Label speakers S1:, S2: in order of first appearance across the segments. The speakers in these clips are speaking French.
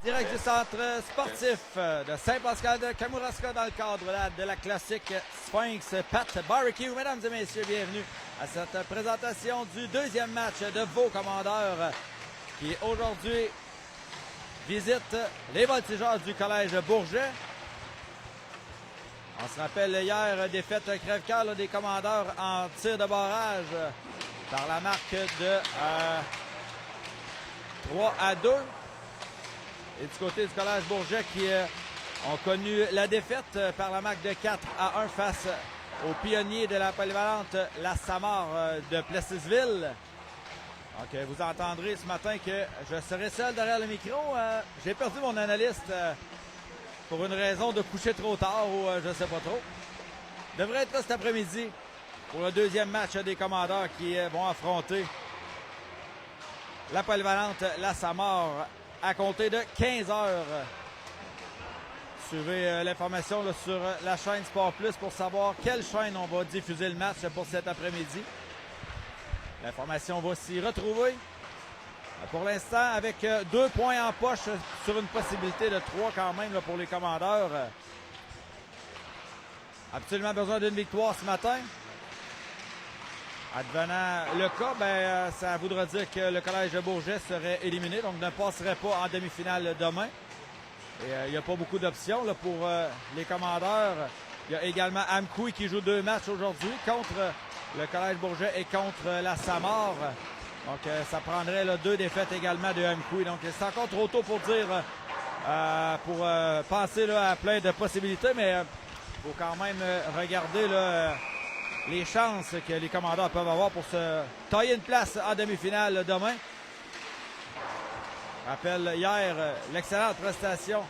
S1: Direct du centre sportif de Saint-Pascal de Kamouraska dans le cadre de la classique Sphinx Pat Barbecue. Mesdames et messieurs, bienvenue à cette présentation du deuxième match de vos commandeurs qui aujourd'hui visite les voltigeurs du Collège Bourget. On se rappelle hier, défaite crève-cœur des commandeurs en tir de barrage par la marque de 3-2. Et du côté du Collège Bourget qui ont connu la défaite par la marque de 4-1 face aux pionniers de la polyvalente La Samar de Plessisville. Donc, vous entendrez ce matin que je serai seul derrière le micro. J'ai perdu mon analyste pour une raison de coucher trop tard ou je ne sais pas trop. Devrait être là cet après-midi pour le deuxième match des commandeurs qui vont affronter la polyvalente La Samar à compter de 15 heures. Suivez l'information sur la chaîne Sport Plus pour savoir quelle chaîne on va diffuser le match pour cet après-midi. L'information va s'y retrouver. Pour l'instant, avec 2 points en poche sur une possibilité de 3 quand même là, pour les commandeurs. Absolument besoin d'une victoire ce matin. Advenant le cas, ça voudra dire que le Collège de Bourget serait éliminé, donc ne passerait pas en demi-finale demain. Et il n'y a pas beaucoup d'options là, pour les commandeurs. Il y a également Amkoui qui joue 2 matchs aujourd'hui contre le Collège Bourget et contre la Samar. Donc ça prendrait là, 2 défaites également de Amkoui. Donc c'est encore trop tôt pour dire, pour penser là, à plein de possibilités, mais il faut quand même regarder là, les chances que les commandeurs peuvent avoir pour se tailler une place en demi-finale demain. Je rappelle hier l'excellente prestation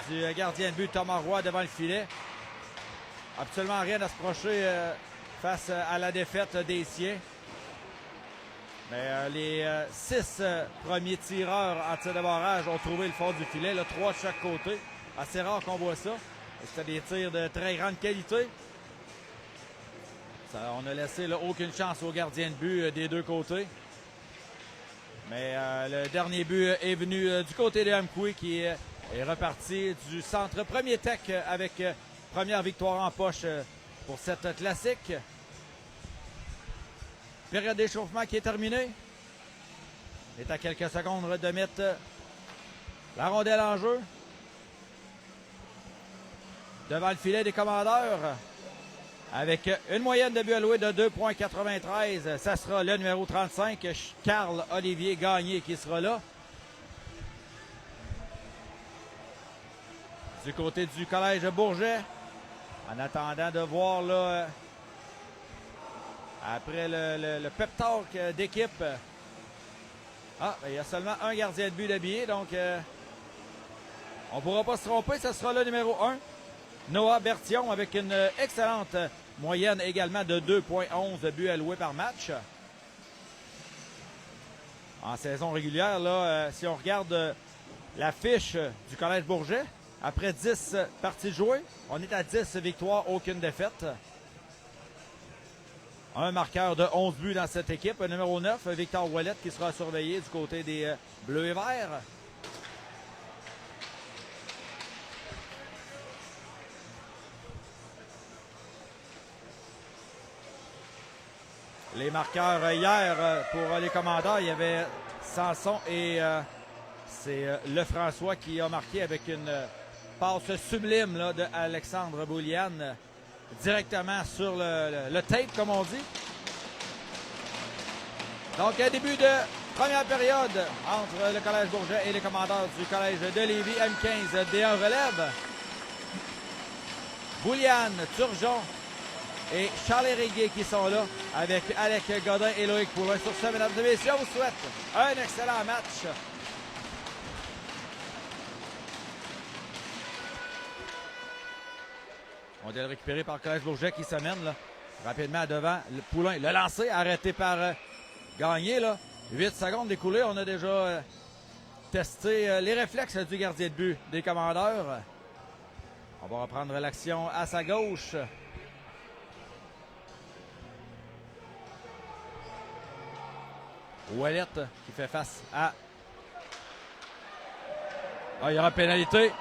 S1: du gardien de but Thomas Roy devant le filet. Absolument rien à se reprocher face à la défaite des siens. Mais les 6 premiers tireurs en tir de barrage ont trouvé le fond du filet, là, 3 de chaque côté. Assez rare qu'on voit ça. C'était des tirs de très grande qualité. On n'a laissé là, aucune chance aux gardiens de but des deux côtés. Mais le dernier but est venu du côté de Amkoui qui est reparti du centre Premier Tech avec première victoire en poche pour cette classique. Période d'échauffement qui est terminée. On est à quelques secondes de mettre la rondelle en jeu. Devant le filet des commandeurs. Avec une moyenne de buts alloués de 2,93. Ça sera le numéro 35, Carl Olivier Gagné qui sera là. Du côté du Collège Bourget, en attendant de voir là, après le pep talk d'équipe, il y a seulement un gardien de but d'habillé, donc on ne pourra pas se tromper. Ce sera le numéro 1, Noah Bertillon, avec une excellente moyenne également de 2,11 buts alloués par match. En saison régulière, là, si on regarde la fiche du Collège Bourget, après 10 parties jouées, on est à 10 victoires, aucune défaite. Un marqueur de 11 buts dans cette équipe. Numéro 9, Victor Ouellette, qui sera surveillé du côté des Bleus et Verts. Les marqueurs hier pour les commandeurs, il y avait Sanson et c'est Lefrançois qui a marqué avec une passe sublime là, de Alexandre Boulian directement sur le tape, comme on dit. Donc, un début de première période entre le Collège Bourget et les commandeurs du Collège de Lévis. M15 D1 relève. Boulian, Turgeon et Charles Réguier qui sont là avec Alec Godin et Loïc Poulin. Sur ce, mesdames et messieurs, on vous souhaite un excellent match. On doit le récupérer par le Collège Bourget qui se mène là, rapidement devant le Poulin. Le lancer arrêté par Gagné. Là. 8 secondes découlées. On a déjà testé les réflexes du gardien de but des commandeurs. On va reprendre l'action à sa gauche. Ouellette qui fait face à Ah, il y aura pénalité.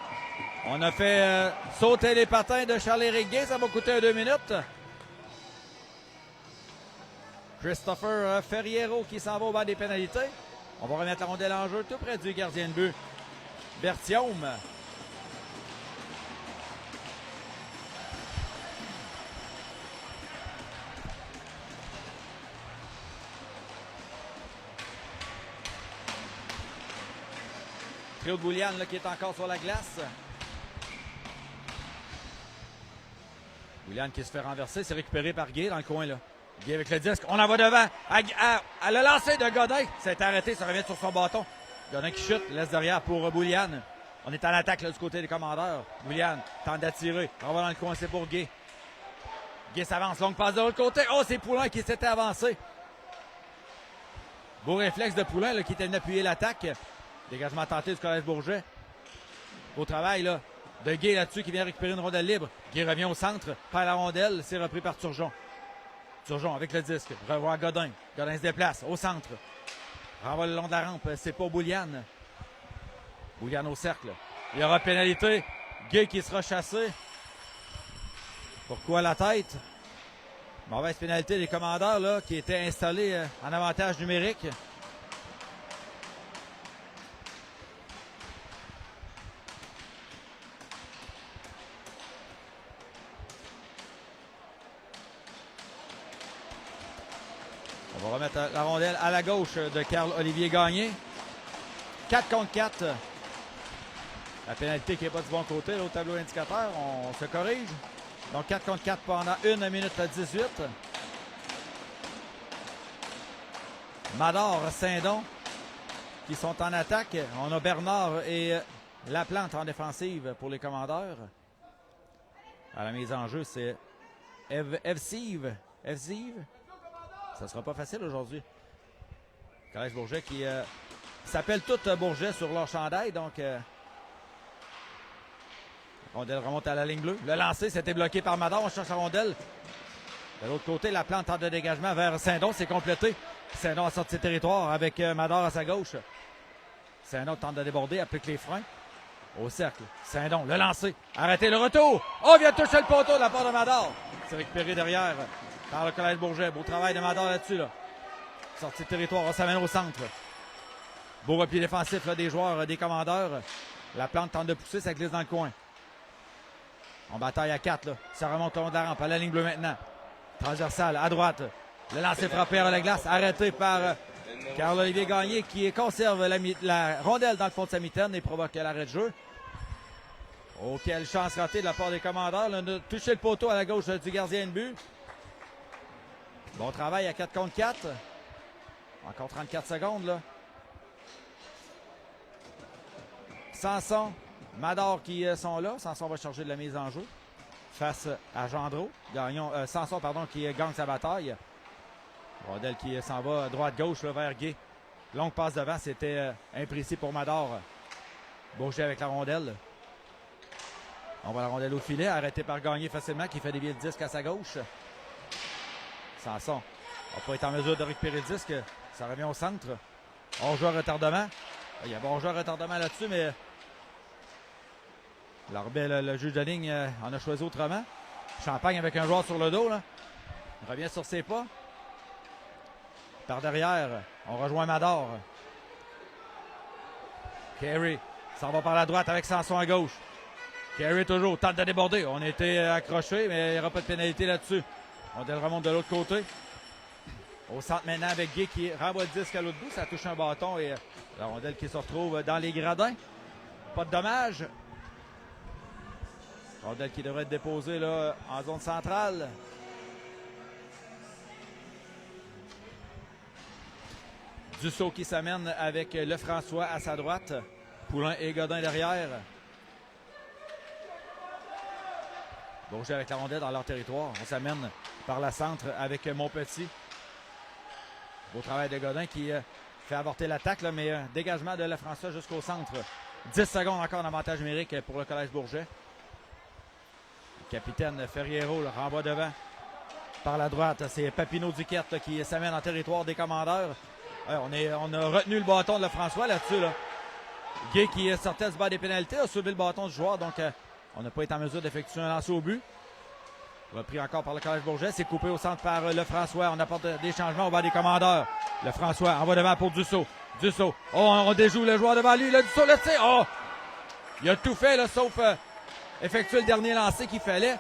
S1: On a fait sauter les patins de Charles-Éric Gay. Ça va coûter 2 minutes. Christopher Ferriero qui s'en va au banc des pénalités. On va remettre la rondelle en jeu tout près du gardien de but, Berthiaume. Claude Boulian là, qui est encore sur la glace. Boulian qui se fait renverser, c'est récupéré par Gay dans le coin là. Gay avec le disque, on en va devant. À le lancer de Godin, c'est arrêté, ça revient sur son bâton. Godin qui chute, laisse derrière pour Boulian. On est en attaque là, du côté des commandeurs. Boulian tente d'attirer, on va dans le coin, c'est pour Gay. Gay s'avance, longue passe de l'autre côté. Oh, c'est Poulain qui s'était avancé. Beau réflexe de Poulain là, qui était venu appuyer l'attaque. Dégagement tenté du Collège Bourget. Beau travail là, de Gay là-dessus qui vient récupérer une rondelle libre. Gay revient au centre, perd la rondelle, c'est repris par Turgeon. Turgeon avec le disque, revoit Godin. Godin se déplace au centre. Renvoie le long de la rampe, c'est pour Boulian. Boulian au cercle. Il y aura pénalité. Gay qui sera chassé. Pourquoi la tête? Mauvaise pénalité des commandeurs là, qui étaient installés en avantage numérique. On va remettre la rondelle à la gauche de Carl-Olivier Gagné. 4 contre 4. La pénalité qui n'est pas du bon côté là, au tableau indicateur. On se corrige. Donc 4 contre 4 pendant 1 minute 18. Mador, Saint-Don qui sont en attaque. On a Bernard et Laplante en défensive pour les commandeurs. À la mise en jeu, c'est Evsive. Ça sera pas facile aujourd'hui. Collège Bourget qui s'appelle tout Bourget sur leur chandail. Donc, rondelle remonte à la ligne bleue. Le lancer, c'était bloqué par Mador. On cherche la rondelle. De l'autre côté, la plante de dégagement vers Saint-Don. C'est complété. Saint-Don a sorti ses territoires avec Mador à sa gauche. Saint-Don tente de déborder, applique les freins. Au cercle. Saint-Don, le lancer. Arrêtez le retour. Oh, vient toucher le poteau de la part de Mador. C'est récupéré derrière par le Collège Bourget. Beau travail de Mador là-dessus. Là. Sortie de territoire, on s'amène au centre. Beau repli défensif là, des joueurs, des commandeurs. La plante tente de pousser, ça glisse dans le coin. On bataille à 4. Là. Ça remonte au long de la rampe. À la ligne bleue maintenant. Transversale, à droite. Le lancer frappé à la glace. Arrêté par Carl-Olivier Gagné qui conserve la rondelle dans le fond de sa mitaine et provoque l'arrêt de jeu. Oh, quelle chance ratée de la part des commandeurs. Là, on a touché le poteau à la gauche du gardien de but. Bon travail à 4 contre 4. Encore 34 secondes. Là. Sanson, Mador qui sont là. Sanson va charger de la mise en jeu face à Gendreau. Sanson qui gagne sa bataille. Rondelle qui s'en va droite-gauche vers Gay. Longue passe devant, c'était imprécis pour Mador. Bourget avec la rondelle. On va la rondelle au filet, arrêté par Gagné facilement, qui fait dévier le disque à sa gauche. Sanson n'a pas été en mesure de récupérer le disque. Ça revient au centre. Hors-jeu retardement. Il y a bon jeu retardement là-dessus, mais l'arbitre, le juge de ligne en a choisi autrement. Champagne avec un joueur sur le dos. Là. Il revient sur ses pas. Par derrière, on rejoint Mador. Carey s'en va par la droite avec Sanson à gauche. Carey toujours tente de déborder. On a été accroché, mais il n'y aura pas de pénalité là-dessus. On remonte de l'autre côté. Au centre maintenant avec Gay qui renvoie le disque à l'autre bout. Ça touche un bâton et la rondelle qui se retrouve dans les gradins. Pas de dommage. Rondelle qui devrait être déposée là, en zone centrale. Dussault qui s'amène avec Lefrançois à sa droite. Poulain et Godin derrière. Bourget avec la rondelle dans leur territoire. On s'amène par la centre avec Montpetit. Beau travail de Godin qui fait avorter l'attaque, mais dégagement de Lefrançois jusqu'au centre. 10 secondes encore d'avantage numérique pour le Collège Bourget. Le capitaine Ferriero le renvoie devant par la droite. C'est Papineau-Duquette qui s'amène en territoire des commandeurs. On a retenu le bâton de Lefrançois là-dessus. Là. Gay qui sortait du bas des pénalités a soulevé le bâton du joueur, donc on n'a pas été en mesure d'effectuer un lancer au but. Repris encore par le Collège Bourget, c'est coupé au centre par Lefrançois. On apporte des changements au bas des commandeurs. Lefrançois envoie devant pour Dussault. Dussault, oh, on déjoue le joueur devant lui. Le Dussault, le tir, oh! Il a tout fait, là, sauf effectuer le dernier lancer qu'il fallait.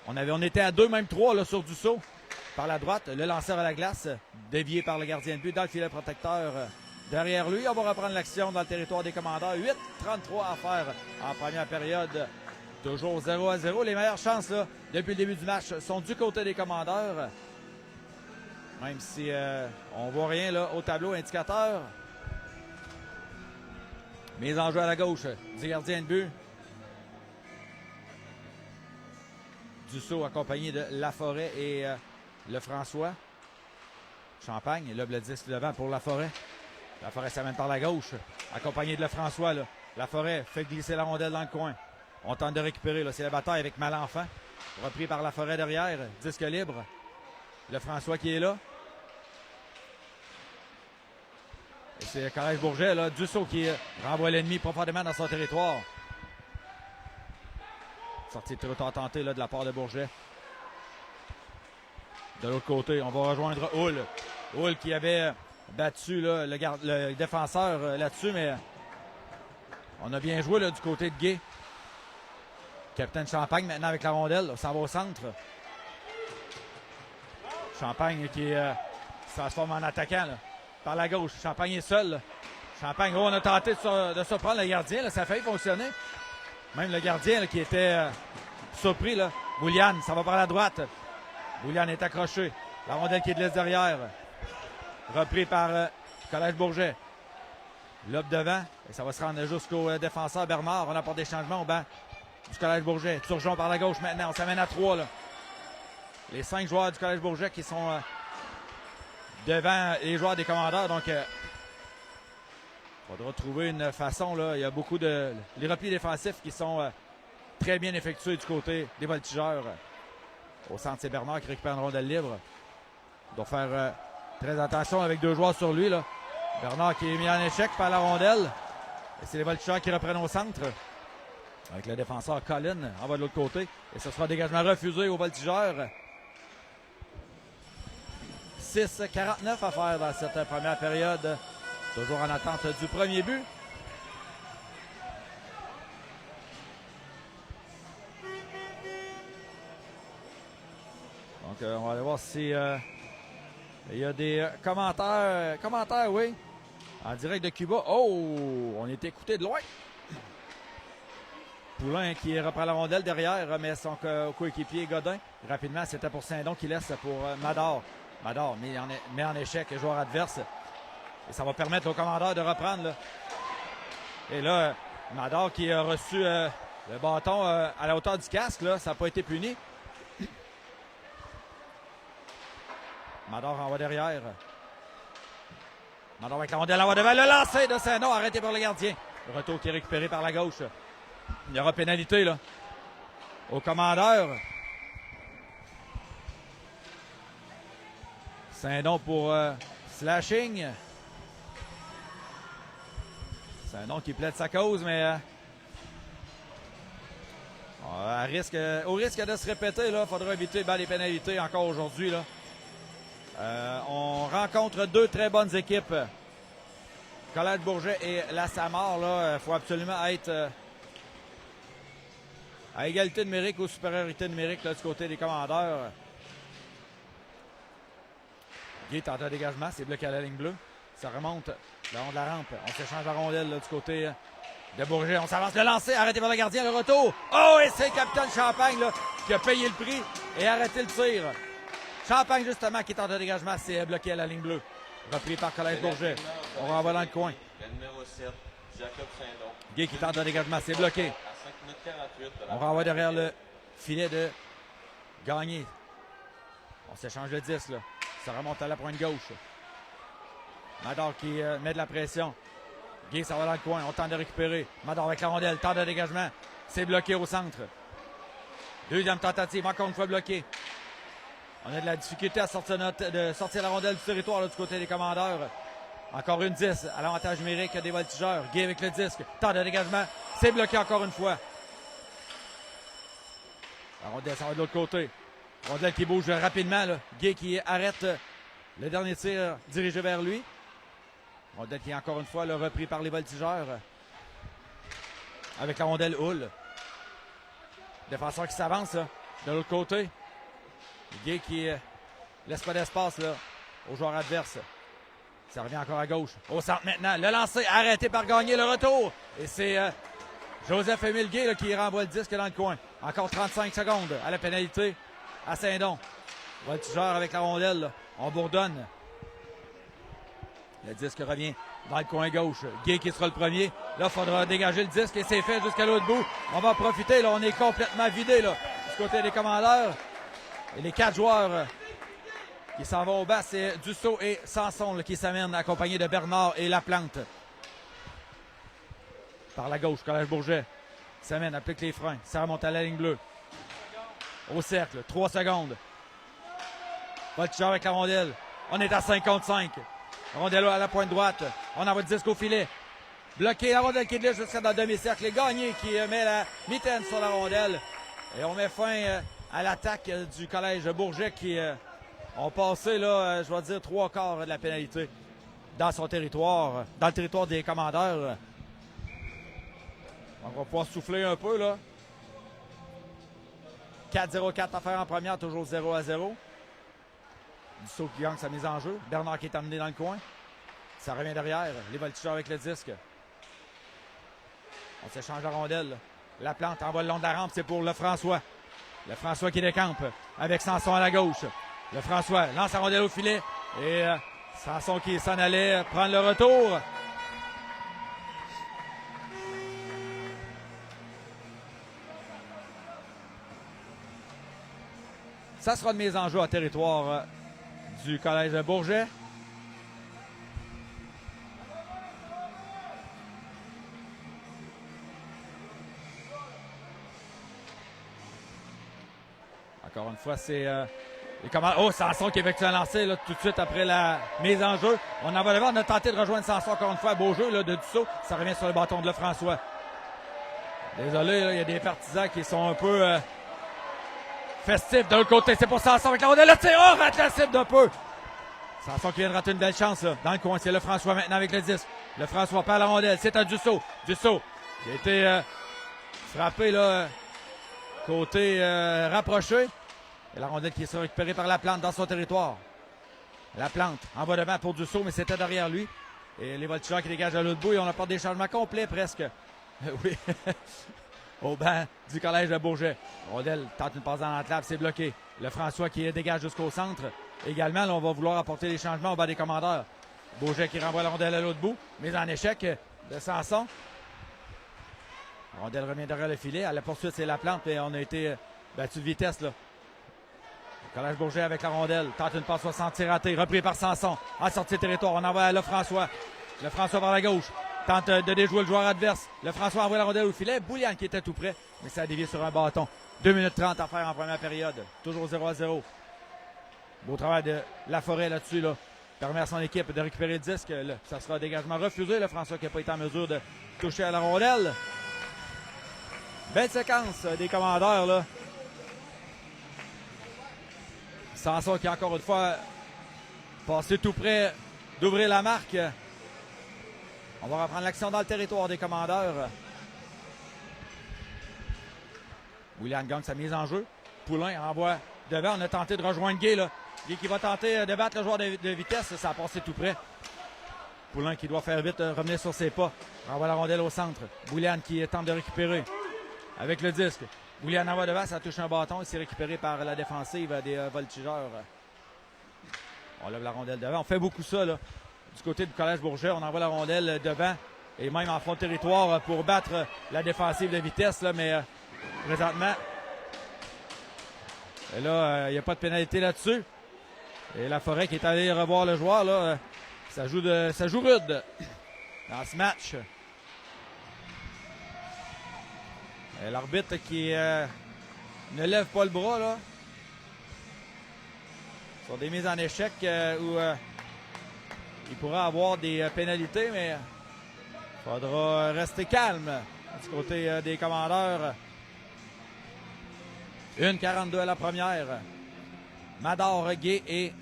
S1: On était à 2, même 3 là, sur Dussault. Par la droite, le lanceur à la glace, dévié par le gardien de but dans le filet protecteur derrière lui. On va reprendre l'action dans le territoire des commandeurs. 8:33 à faire en première période. Toujours 0-0. Les meilleures chances là, depuis le début du match sont du côté des commandeurs. Même si on ne voit rien là, au tableau indicateur. Mise en jeu à la gauche du gardien de but. Dussault accompagné de Laforêt et Lefrançois. Champagne lobe le disque devant pour Laforêt. Laforêt s'amène par la gauche, accompagné de Lefrançois. Laforêt fait glisser la rondelle dans le coin. On tente de récupérer. C'est la bataille avec Malenfant. Repris par Laforêt derrière. Disque libre. Lefrançois qui est là. Et c'est le Collège Bourget. Là. Dussault qui renvoie l'ennemi profondément dans son territoire. Sortie de territoire tentée là, de la part de Bourget. De l'autre côté, on va rejoindre Hull. Hull qui avait battu là, le défenseur là-dessus, mais on a bien joué là, du côté de Gay. Capitaine Champagne maintenant avec la rondelle. Ça va au centre. Champagne qui se transforme en attaquant là, par la gauche. Champagne est seul. Là. Champagne, oh, on a tenté de surprendre le gardien. Là, ça a failli fonctionner. Même le gardien là, qui était surpris. Là. Boulian, ça va par la droite. Boulian est accroché. La rondelle qui est de l'est derrière. Repris par Collège Bourget. Lobe devant. Et ça va se rendre jusqu'au défenseur Bernard. On apporte des changements au banc du Collège Bourget. Turgeon par la gauche maintenant. On s'amène à 3. Là. Les 5 joueurs du Collège Bourget qui sont devant les joueurs des commandeurs. Donc, il faudra trouver une façon. Là. Il y a beaucoup de... Les replis défensifs qui sont très bien effectués du côté des voltigeurs. Au centre, c'est Bernard qui récupère une rondelle libre. Il doit faire très attention avec 2 joueurs sur lui. Là. Bernard qui est mis en échec par la rondelle. Et c'est les voltigeurs qui reprennent au centre. Avec le défenseur Colin en bas de l'autre côté. Et ce sera un dégagement refusé aux voltigeurs. 6:49 à faire dans cette première période. Toujours en attente du premier but. Donc, on va aller voir si il y a des commentaires. Commentaires, oui. En direct de Cuba. Oh! On est écouté de loin. Poulain qui reprend la rondelle derrière, remet son coéquipier Godin. Rapidement, c'était pour Saint-Don qui laisse pour Mador. Mador met en échec le joueur adverse. Et ça va permettre au commandeur de reprendre. Là. Et là, Mador qui a reçu le bâton à la hauteur du casque, là, ça n'a pas été puni. Mador envoie derrière. Mador avec la rondelle envoie devant. Le lancer de Saint-Don arrêté par le gardien. Le retour qui est récupéré par la gauche. Il y aura pénalité là. Au commandeur. Saint-Don pour slashing. Saint-Don qui plaide sa cause, mais au risque de se répéter, il faudra éviter les pénalités encore aujourd'hui. Là. On rencontre 2 très bonnes équipes. Collège Bourget et la Samar. Il faut absolument être à égalité numérique ou supériorité numérique là, du côté des commandeurs. Guy tente un dégagement, c'est bloqué à la ligne bleue. Ça remonte le long de la rampe. On s'échange la rondelle là, du côté de Bourget. On s'avance le lancer, arrêté par le gardien, le retour. Oh, et c'est le capitaine Champagne là, qui a payé le prix et arrêté le tir. Champagne, justement, qui tente un dégagement, c'est bloqué à la ligne bleue. Repris par Collège Bourget. On renvoie dans le coin.
S2: Le numéro 7, Jacob Saint-Don.
S1: Guy qui tente un dégagement, c'est bloqué.
S2: À 5 minutes 48 de la
S1: On renvoie derrière le filet de Gagné. On s'échange le 10, là. Ça remonte à la pointe gauche. Mador qui met de la pression. Guy, ça va dans le coin. On tente de récupérer. Mador avec la rondelle. Tente de dégagement. C'est bloqué au centre. Deuxième tentative. Encore une fois bloqué. On a de la difficulté à sortir la rondelle du territoire là, du côté des commandeurs. Encore une 10 à l'avantage numérique des voltigeurs. Gay avec le disque. Temps de dégagement. C'est bloqué encore une fois. La rondelle s'en va de l'autre côté. Rondelle qui bouge rapidement. Là. Gay qui arrête le dernier tir dirigé vers lui. Rondelle qui est encore une fois là, repris par les voltigeurs. Avec la rondelle Hull. Défenseur qui s'avance de l'autre côté. Gay qui laisse pas d'espace là, aux joueurs adverses. Ça revient encore à gauche. Au centre maintenant. Le lancer arrêté par Gagné. Le retour. Et c'est Joseph-Émile Gay là, qui renvoie le disque dans le coin. Encore 35 secondes à la pénalité à Saint-Don. Voltigeur avec la rondelle. Là. On bourdonne. Le disque revient dans le coin gauche. Gay qui sera le premier. Là, il faudra dégager le disque et c'est fait jusqu'à l'autre bout. On va en profiter. Là, on est complètement vidé là, du côté des commandeurs. Et les 4 joueurs qui s'en vont au bas, c'est Dussault et Sanson là, qui s'amènent accompagnés de Bernard et Laplante. Par la gauche, Collège Bourget s'amène, applique les freins. Ça remonte à la ligne bleue. Au cercle, 3 secondes. Voltigeur avec la rondelle. On est à 55. Rondelle à la pointe droite. On envoie le disque au filet. Bloqué, la rondelle qui glisse jusqu'à dans le demi-cercle. Les Gagné qui met la mitaine sur la rondelle. Et on met fin à l'attaque du Collège Bourget qui ont passé, là, je vais dire, 3/4 de la pénalité dans son territoire, dans le territoire des commandeurs. On va pouvoir souffler un peu, là. 4-0-4 à faire en première, toujours 0-0. Dussault qui gagne sa mise en jeu. Bernard qui est amené dans le coin. Ça revient derrière. Les voltigeurs avec le disque. On s'échange la rondelle. La plante envoie le long de la rampe, c'est pour Lefrançois. Lefrançois qui décampe avec Sanson à la gauche. Lefrançois lance la rondelle au filet. Et Sanson qui s'en allait prendre le retour. Ça sera une mise en jeu à territoire du Collège de Bourget. Encore une fois, c'est les commandeurs. Oh, Sanson qui effectue un lancer là, tout de suite après la mise en jeu. On en va le voir. On a tenté de rejoindre Sanson encore une fois. Beau jeu là, de Dussault. Ça revient sur le bâton de Lefrançois. Désolé, là, il y a des partisans qui sont un peu festifs de l'autre côté. C'est pour Sanson avec la rondelle. Le tir rate la cible d'un peu. Sanson qui vient de rater une belle chance là, dans le coin. C'est Lefrançois maintenant avec le disque. Lefrançois perd la rondelle. C'est à Dussault. Dussault qui a été frappé là, côté rapproché. Et la rondelle qui sera récupérée par Laplante dans son territoire. Laplante envoie devant pour Dussault, mais c'était derrière lui. Et les voltigeurs qui dégagent à l'autre bout. Et on apporte des changements complets presque. Oui. Au banc du Collège de Bourget. Rondelle tente une passe dans l'enclave, c'est bloqué. Lefrançois qui dégage jusqu'au centre. Également, là, on va vouloir apporter des changements au bas des commandeurs. Bourget qui renvoie la rondelle à l'autre bout. Mise en échec de Sanson. La rondelle revient derrière le filet. À la poursuite, c'est Laplante. Et on a été battu de vitesse, là. Le Collège Bourget avec la rondelle. Tente une passe 60 raté. Repris par Sanson. En sortie de territoire. On envoie à Lefrançois. Lefrançois par la gauche. Tente de déjouer le joueur adverse. Lefrançois envoie la rondelle au filet. Boulian qui était tout près. Mais ça a dévié sur un bâton. 2 minutes 30 à faire en première période. Toujours 0-0. Beau travail de Laforêt là-dessus. Là. Permet à son équipe de récupérer le disque. Là, ça sera un dégagement refusé. Lefrançois qui n'a pas été en mesure de toucher à la rondelle. Belle séquence des commandeurs. Là. Sanson qui encore une fois passé tout près d'ouvrir la marque. On va reprendre l'action dans le territoire des commandeurs. William gagne sa mise en jeu. Poulain envoie devant. On a tenté de rejoindre Gay. Là. Gay qui va tenter de battre le joueur de vitesse. Ça a passé tout près. Poulain qui doit faire vite revenir sur ses pas. Renvoie la rondelle au centre. William qui tente de récupérer avec le disque. William envoie devant. Ça touche un bâton. Il s'est récupéré par la défensive des voltigeurs. On lève la rondelle devant. On fait beaucoup ça là. Du côté du Collège Bourget, on envoie la rondelle devant et même en fond de territoire pour battre la défensive de vitesse. Là, mais présentement, et là, il n'y a pas de pénalité là-dessus. Et Laforêt qui est allé revoir le joueur, là, ça joue rude dans ce match. L'arbitre qui ne lève pas le bras là, sur des mises en échec où il pourrait avoir des pénalités, mais il faudra rester calme du côté des commandeurs. 1,42 à la première. Mador, Gay et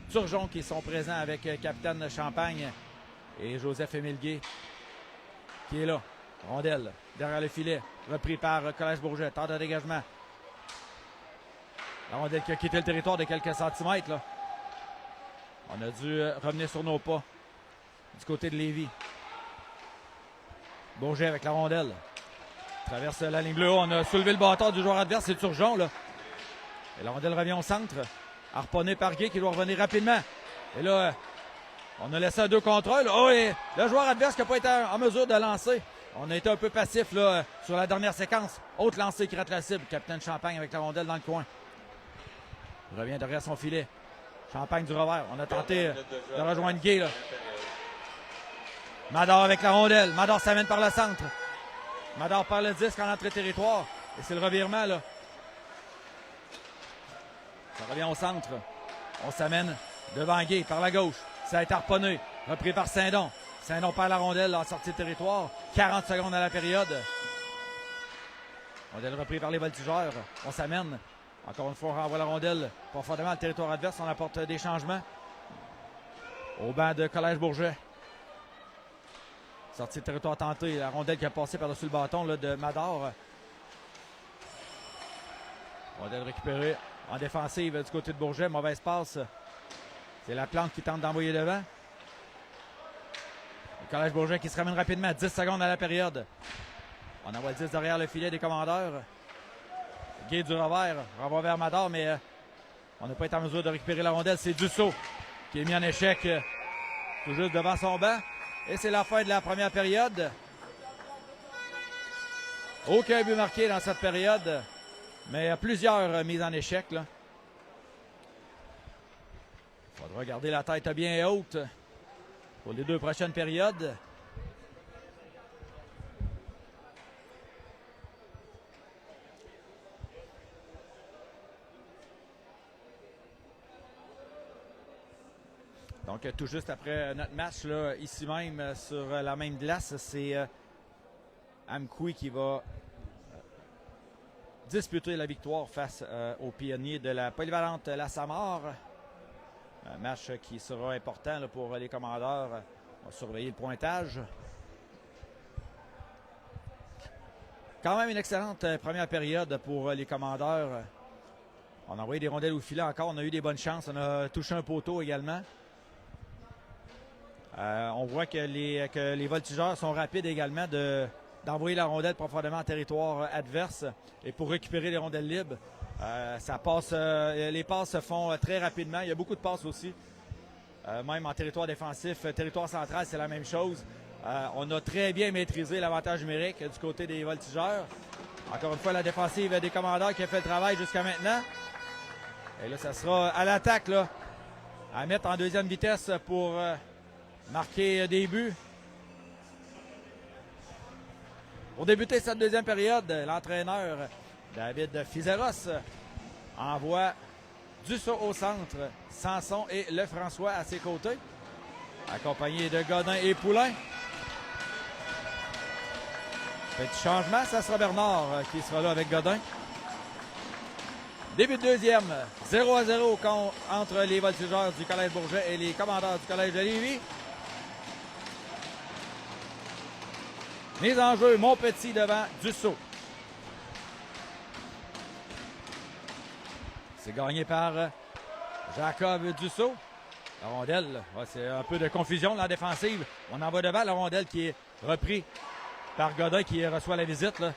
S1: Turgeon qui sont présents avec Capitaine Champagne et Joseph-Émile Gay qui est là. Rondelle derrière le filet, repris par Collège Bourget. Temps de dégagement. La rondelle qui a quitté le territoire de quelques centimètres. Là. On a dû revenir sur nos pas du côté de Lévis. Bourget avec la rondelle. Traverse la ligne bleue. On a soulevé le bâton du joueur adverse. C'est Turgeon. Là. Et la rondelle revient au centre. Harponné par Gay qui doit revenir rapidement. Et là, on a laissé un 2 contre 1. Là. Oh, et le joueur adverse qui n'a pas été en mesure de lancer. On a été un peu passif là, sur la dernière séquence. Autre lancé qui rate la cible. Capitaine Champagne avec la rondelle dans le coin. Il revient derrière son filet. Champagne du revers. On a tenté de rejoindre Gay. Là. Mador avec la rondelle. Mador s'amène par le centre. Mador perd le disque en entrée territoire. Et c'est le revirement. Là. Ça revient au centre. On s'amène devant Gay par la gauche. Ça a été harponné. Repris par Saint-Don. Saint-Don perd la rondelle en sortie de territoire. 40 secondes à la période. Rondelle repris par les voltigeurs. On s'amène. Encore une fois, on renvoie la rondelle profondément le territoire adverse. On apporte des changements. Au banc de Collège Bourget. Sortie de territoire tentée. La rondelle qui a passé par-dessus le bâton là, de Mador. Rondelle récupérée en défensive du côté de Bourget. Mauvaise passe. C'est la plante qui tente d'envoyer devant. Le Collège Bourget qui se ramène rapidement. 10 secondes à la période. On envoie le 10 derrière le filet des commandeurs. Gay du revers. Renvoie vers Mador, mais on n'a pas été en mesure de récupérer la rondelle. C'est Dussault qui est mis en échec tout juste devant son banc. Et c'est la fin de la première période. Aucun but marqué dans cette période, mais plusieurs mises en échec. Il faudra garder la tête bien haute pour les 2 prochaines périodes. Donc, tout juste après notre match, là, ici même, sur la même glace, c'est Amkoui qui va disputer la victoire face aux pionniers de la polyvalente La Samar. Un match qui sera important là, pour les commandeurs. On va surveiller le pointage. Quand même une excellente première période pour les commandeurs. On a envoyé des rondelles au filet encore. On a eu des bonnes chances. On a touché un poteau également. On voit que les voltigeurs sont rapides également d'envoyer la rondelle profondément en territoire adverse. Et pour récupérer les rondelles libres, ça passe, les passes se font très rapidement. Il y a beaucoup de passes aussi. Même en territoire défensif, territoire central, c'est la même chose. On a très bien maîtrisé l'avantage numérique du côté des voltigeurs. Encore une fois, la défensive des commandeurs qui a fait le travail jusqu'à maintenant. Et là, ça sera à l'attaque là, à mettre en deuxième vitesse pour marquer des buts. Pour débuter cette deuxième période, l'entraîneur David Fizeros envoie Dussault au centre, Sanson et Lefrançois à ses côtés, accompagnés de Godin et Poulain. Petit changement, ça sera Bernard qui sera là avec Godin. Début de deuxième, 0-0 entre les voltigeurs du Collège Bourget et les commandeurs du Collège de Lévis. Mise en jeu, Montpetit devant Dussault. C'est gagné par Jacob Dussault. La rondelle, ouais, c'est un peu de confusion dans la défensive. On envoie devant la rondelle qui est reprise par Godin qui reçoit la visite là,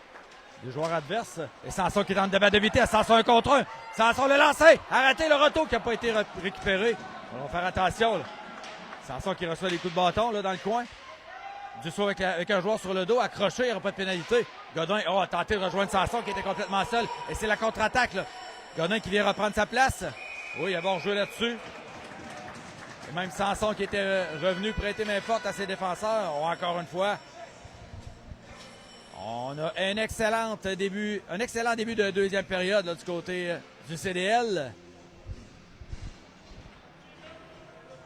S1: du joueur adverse. Et Sanson qui est en débat de vitesse. Sanson 1 contre 1. Sanson le lancé. Arrêtez le retour qui n'a pas été récupéré. On va faire attention. Là. Sanson qui reçoit des coups de bâton là, dans le coin. Dussault avec un joueur sur le dos, accroché, il n'y aura pas de pénalité. Godin a tenté de rejoindre Sanson qui était complètement seul. Et c'est la contre-attaque. Là. Godin qui vient reprendre sa place. Oui, il y a bon jeu là-dessus. Et même Sanson qui était revenu prêter main forte à ses défenseurs. Encore une fois, on a un excellent début de deuxième période là, du côté du CDL.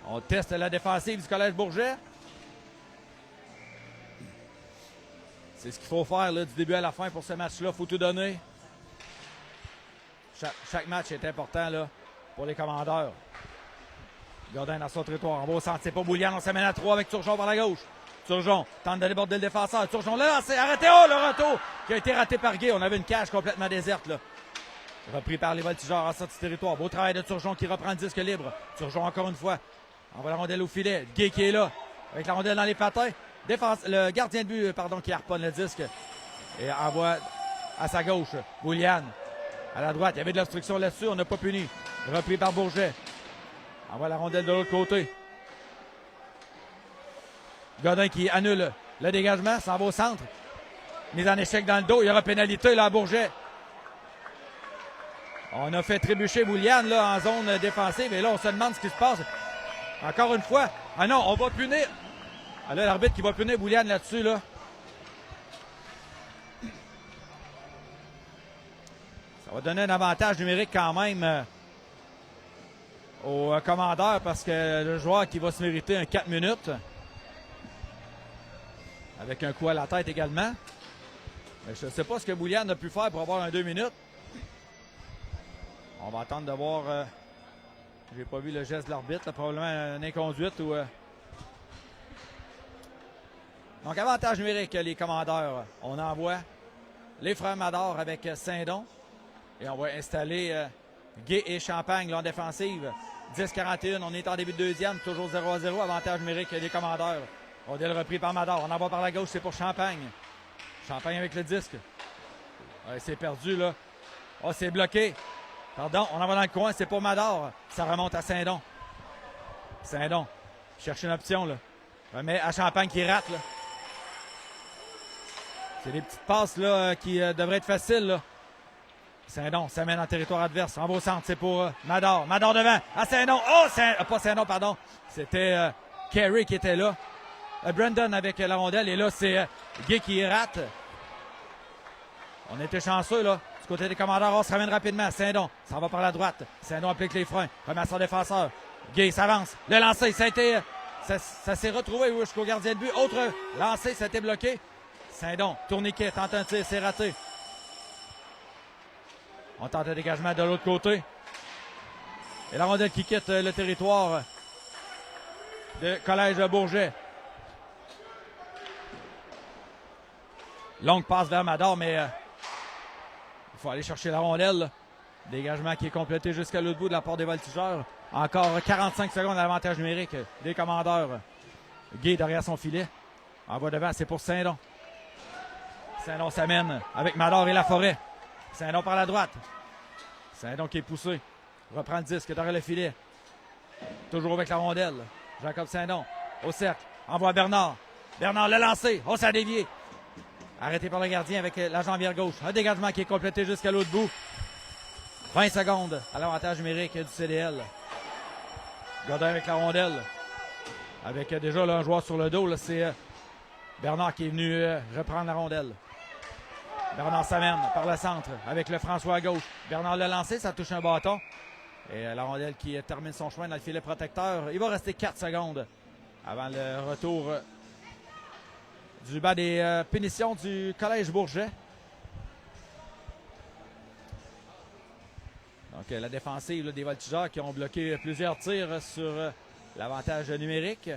S1: On teste la défensive du Collège Bourget. C'est ce qu'il faut faire là, du début à la fin pour ce match-là. Il faut tout donner. Chaque match est important là, pour les commandeurs. Godin dans son territoire. En bas au centre, c'est pas Boulian. On s'amène à 3 avec Turgeon par la gauche. Turgeon tente de déborder le défenseur. Turgeon le lance. Arrêtez! Oh, le retour qui a été raté par Gay. On avait une cage complètement déserte là. Repris par les voltigeurs en sortie de territoire. Beau travail de Turgeon qui reprend le disque libre. Turgeon encore une fois. Envoie la rondelle au filet. Gay qui est là. Avec la rondelle dans les patins. Le gardien de but, qui harponne le disque. Et envoie à sa gauche. Boulian. À la droite. Il y avait de l'obstruction là-dessus. On n'a pas puni. Repris par Bourget. Envoie la rondelle de l'autre côté. Godin qui annule le dégagement. S'en va au centre. Mise en échec dans le dos. Il y aura pénalité là à Bourget. On a fait trébucher Boulian là, en zone défensive. Et là, on se demande ce qui se passe. Encore une fois. Ah non, on va punir. Ah là, l'arbitre qui va punir Boulian là-dessus. Là. Ça va donner un avantage numérique quand même au commandeur parce que le joueur qui va se mériter un 4 minutes. Avec un coup à la tête également. Mais je ne sais pas ce que Boulian a pu faire pour avoir un 2 minutes. On va attendre de voir. J'ai pas vu le geste de l'arbitre. Probablement une inconduite ou. Donc, avantage numérique, les commandeurs. On envoie les frères Mador avec Saint-Don. Et on va installer Gay et Champagne là, en défensive. 10-41, on est en début de deuxième. Toujours 0-0. Avantage numérique, les commandeurs. On est repris par Mador. On envoie par la gauche, c'est pour Champagne. Champagne avec le disque. Ouais, c'est perdu, là. Oh, c'est bloqué. Pardon, on envoie dans le coin, c'est pour Mador. Ça remonte à Saint-Don. Saint-Don. Cherche une option, là. Mais à Champagne qui rate, là. C'est des petites passes, là, qui devraient être faciles, là. Saint-Don s'amène en territoire adverse. En beau centre, c'est pour Mador. Mador devant. À Saint-Don. Oh, pas Saint-Don, pardon. C'était Carey qui était là. Brandon avec la rondelle. Et là, c'est Gay qui rate. On était chanceux, là. Du côté des commandeurs, on se ramène rapidement. Saint-Don, ça va par la droite. Saint-Don applique les freins. Remet à son défenseur. Gay s'avance. Le lancer, ça a été... Ça s'est retrouvé jusqu'au gardien de but. Autre lancer, ça a été bloqué. Saint-Don, tourniquet, tente un tir, c'est raté. On tente un dégagement de l'autre côté. Et la rondelle qui quitte le territoire de Collège Bourget. Longue passe vers Mador, mais il faut aller chercher la rondelle. Dégagement qui est complété jusqu'à l'autre bout de la part des voltigeurs. Encore 45 secondes d'avantage numérique des commandeurs. Gay derrière son filet. Envoie devant, c'est pour Saint-Don. Saint-Don s'amène avec Mador et Laforêt. Saint-Don par la droite. Saint-Don qui est poussé. Reprend le disque derrière le filet. Toujours avec la rondelle. Jacob Saint-Don au cercle. Envoie Bernard. Bernard le lancé. Oh, ça a dévié. Arrêté par le gardien avec la jambière gauche. Un dégagement qui est complété jusqu'à l'autre bout. 20 secondes à l'avantage numérique du CDL. Godin avec la rondelle. Avec déjà là, un joueur sur le dos. C'est Bernard qui est venu reprendre la rondelle. Bernard s'amène par le centre avec le François à gauche. Bernard l'a lancé, ça touche un bâton. Et la rondelle qui termine son chemin dans le filet protecteur. Il va rester 4 secondes avant le retour du bas des punitions du Collège Bourget. Donc la défensive là, des voltigeurs qui ont bloqué plusieurs tirs sur l'avantage numérique.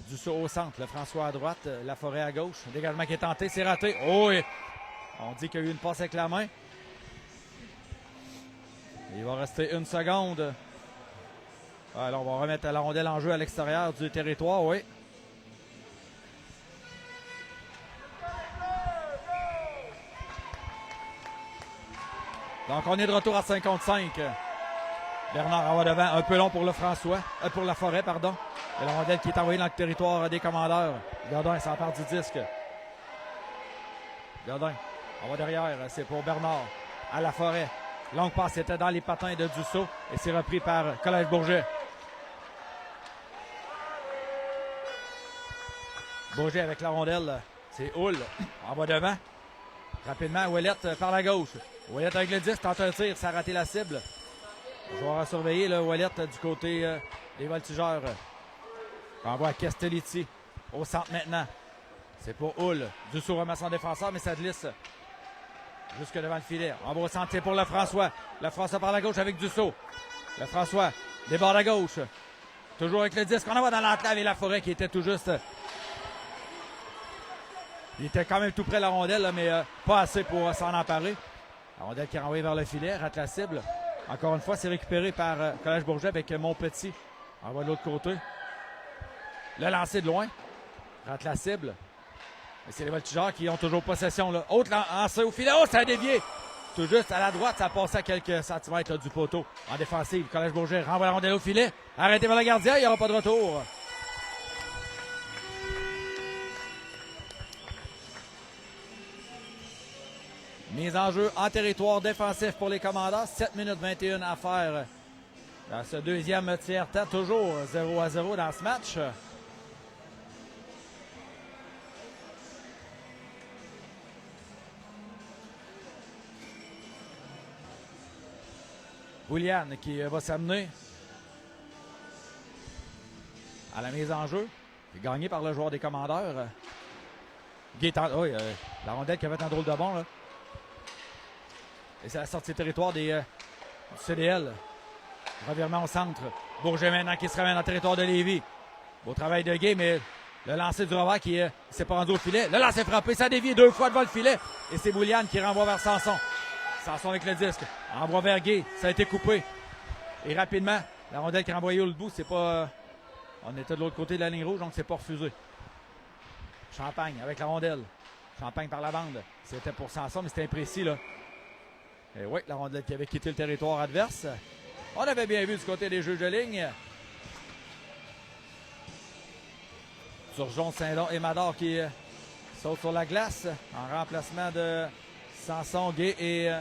S1: Du saut au centre, le François à droite, Laforêt à gauche. Le dégagement qui est tenté, c'est raté. Oh, et on dit qu'il y a eu une passe avec la main. Il va rester 1 seconde. Alors, on va remettre la rondelle en jeu à l'extérieur du territoire, oui. Donc, on est de retour à 55. Bernard en va devant, un peu long pour le François, pour Laforêt, pardon. Et la rondelle qui est envoyée dans le territoire des commandeurs. Godin s'empare du disque. Godin, on va derrière, c'est pour Bernard. À Laforêt. Longue passe, c'était dans les patins de Dussault. Et c'est repris par Collège Bourget. Bourget avec la rondelle, c'est Hull. On va devant. Rapidement, Ouellette par la gauche. Ouellette avec le disque, tente un tir, ça a raté la cible. Joueur à surveiller, le Wallet du côté des Voltigeurs. Envoie à Castellitti au centre maintenant. C'est pour Hull. Dussault remet son défenseur, mais ça glisse jusque devant le filet. Envoie au centre, c'est pour Lefrançois. Lefrançois par la gauche avec Dussault. Lefrançois déborde à gauche. Toujours avec le disque. On envoie dans l'enclave et Laforêt qui était tout juste. Il était quand même tout près de la rondelle, là, mais pas assez pour s'en emparer. La rondelle qui est renvoyée vers le filet, rate la cible. Encore une fois, c'est récupéré par Collège Bourget avec Montpetit. Envoie de l'autre côté. Le lancer de loin. Rate la cible. Et c'est les Voltigeurs qui ont toujours possession. Là. Autre lancer au filet. Oh, ça a dévié. Tout juste à la droite, ça a passé à quelques centimètres là, du poteau. En défensive, Collège Bourget renvoie la rondelle au filet. Arrêté vers le gardien, il n'y aura pas de retour. Mise en jeu en territoire défensif pour les Commandants. 7 minutes 21 à faire dans ce deuxième tiers-temps. Toujours 0-0 dans ce match. Boulian qui va s'amener à la mise en jeu. Gagné par le joueur des Commandeurs. Gaétan, oui, la rondelle qui avait un drôle de bon. Là. Et c'est la sortie de territoire du CDL. Revirement au centre. Bourget maintenant qui se ramène en territoire de Lévis. Beau travail de Gay, mais le lancer du revers qui s'est pas rendu au filet. Le lancer frappé, ça dévie 2 fois devant le filet. Et c'est Boulian qui renvoie vers Sanson. Sanson avec le disque. Envoie vers Gay. Ça a été coupé. Et rapidement, la rondelle qui est renvoyée au bout, c'est pas... on était de l'autre côté de la ligne rouge, donc c'est pas refusé. Champagne avec la rondelle. Champagne par la bande. C'était pour Sanson, mais c'était imprécis, là. Et oui, la rondelle qui avait quitté le territoire adverse. On avait bien vu du côté des juges de ligne. Turgeon, Saint-Don et Mador qui sautent sur la glace en remplacement de Sanson, Gay et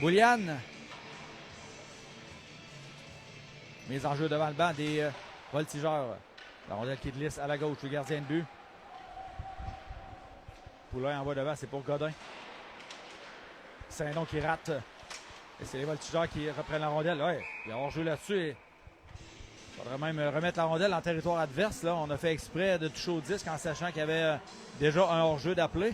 S1: Boulian. Mise en jeu devant le banc des Voltigeurs. La rondelle qui glisse à la gauche, le gardien de but. Poulain envoie devant, c'est pour Godin. Saint-Don qui rate. Et c'est les Voltigeurs qui reprennent la rondelle. Ouais, il y a hors-jeu là-dessus. Il faudrait même remettre la rondelle en territoire adverse. Là. On a fait exprès de toucher au disque en sachant qu'il y avait déjà un hors-jeu d'appeler.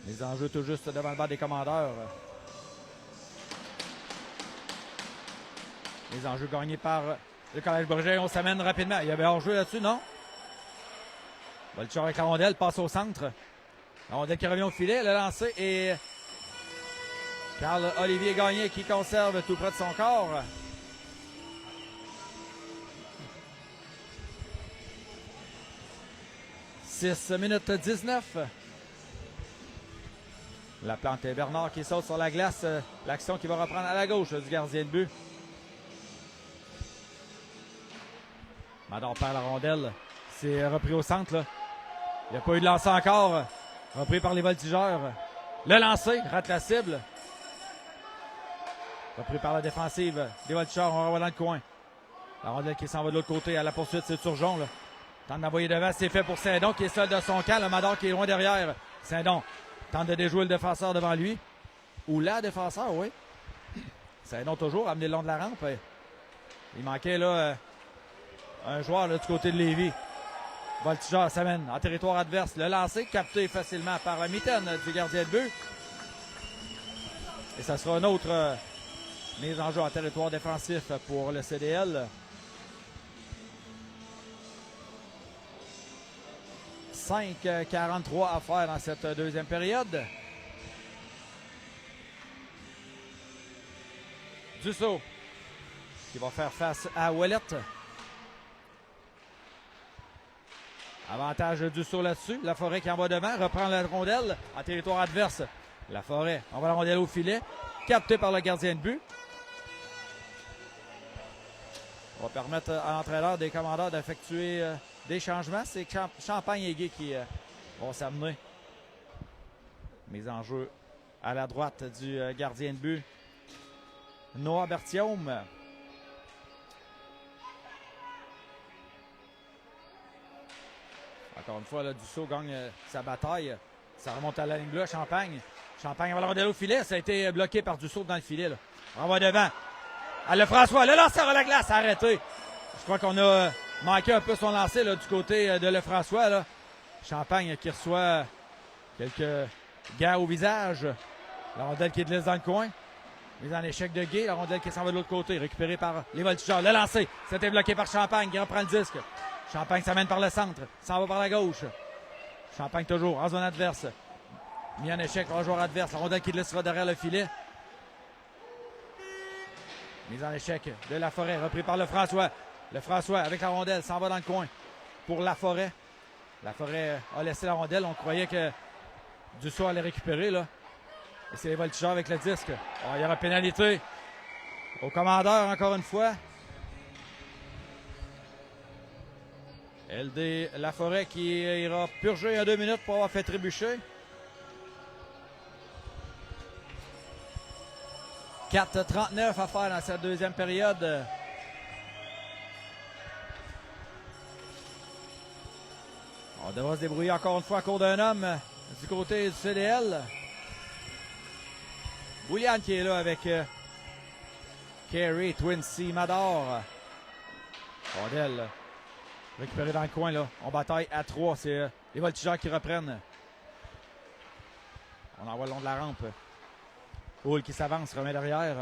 S1: Les enjeux tout juste devant le banc des Commandeurs. Les enjeux gagnés par le Collège Bourget. On s'amène rapidement. Il y avait hors-jeu là-dessus, non? Voltigeur avec la rondelle, passe au centre. La rondelle qui revient au filet, le lancer et Carl-Olivier Gagné qui conserve tout près de son corps. « 6 minutes 19. La plante et Bernard qui saute sur la glace. L'action qui va reprendre à la gauche du gardien de but. Mador perd la rondelle. C'est repris au centre. Là. Il n'y a pas eu de lancer encore. Repris par les Voltigeurs. Le lancer, rate la cible. Repris par la défensive. Les Voltigeurs, on renvoie dans le coin. La rondelle qui s'en va de l'autre côté à la poursuite, c'est Turgeon. Là. Tente d'envoyer devant, c'est fait pour Saint-Don qui est seul de son camp. Le Mador qui est loin derrière. Saint-Don tente de déjouer le défenseur devant lui. Ou la défenseur, oui. Saint-Don toujours, amené le long de la rampe. Il manquait là un joueur là, du côté de Lévis. Voltigeur s'amène en territoire adverse. Le lancer capté facilement par la mitaine du gardien de but. Et ça sera une autre mise en jeu en territoire défensif pour le CDL. 5:43 à faire dans cette deuxième période. Dussault qui va faire face à Ouellet. Avantage Dussault là-dessus. Laforêt qui envoie devant, reprend la rondelle en territoire adverse. Laforêt envoie la rondelle au filet, capté par le gardien de but. On va permettre à l'entraîneur des Commandeurs d'effectuer des changements. C'est Champagne et Gay qui vont s'amener. Mise en jeu à la droite du gardien de but, Noah Berthiaume. Encore une fois, là, Dussault gagne sa bataille. Ça remonte à la ligne bleue à Champagne. Champagne va la rondelle au filet. Ça a été bloqué par Dussault dans le filet. Là. On va devant. À Lefrançois. Le lanceur à la glace. Arrêté. Je crois qu'on a manqué un peu son lancer là, du côté de Lefrançois. Là. Champagne qui reçoit quelques gants au visage. La rondelle qui glisse dans le coin. Mise en échec de Gay. La rondelle qui s'en va de l'autre côté. Récupérée par les voltigeurs. Le lancer. C'était bloqué par Champagne qui reprend le disque. Champagne s'amène par le centre. S'en va par la gauche. Champagne toujours en zone adverse. Mis en échec par le joueur adverse. La rondelle qui glissera derrière le filet. Mise en échec de Laforêt. Repris par Lefrançois. Lefrançois avec la rondelle s'en va dans le coin pour Laforêt. Laforêt a laissé la rondelle. On croyait que Dussault allait récupérer. Là. Et c'est les voltigeurs avec le disque. Oh, il y aura pénalité au commandeur encore une fois. LD Laforêt qui ira purger en 2 minutes pour avoir fait trébucher. 4:39 à faire dans cette deuxième période. On devra se débrouiller encore une fois à court d'un homme du côté du CDL. Bouliane qui est là avec Carey, Twincy, Mador. Rondelle récupéré dans le coin là. On bataille à 3. C'est les voltigeurs qui reprennent. On envoie le long de la rampe. Hull qui s'avance, remet derrière.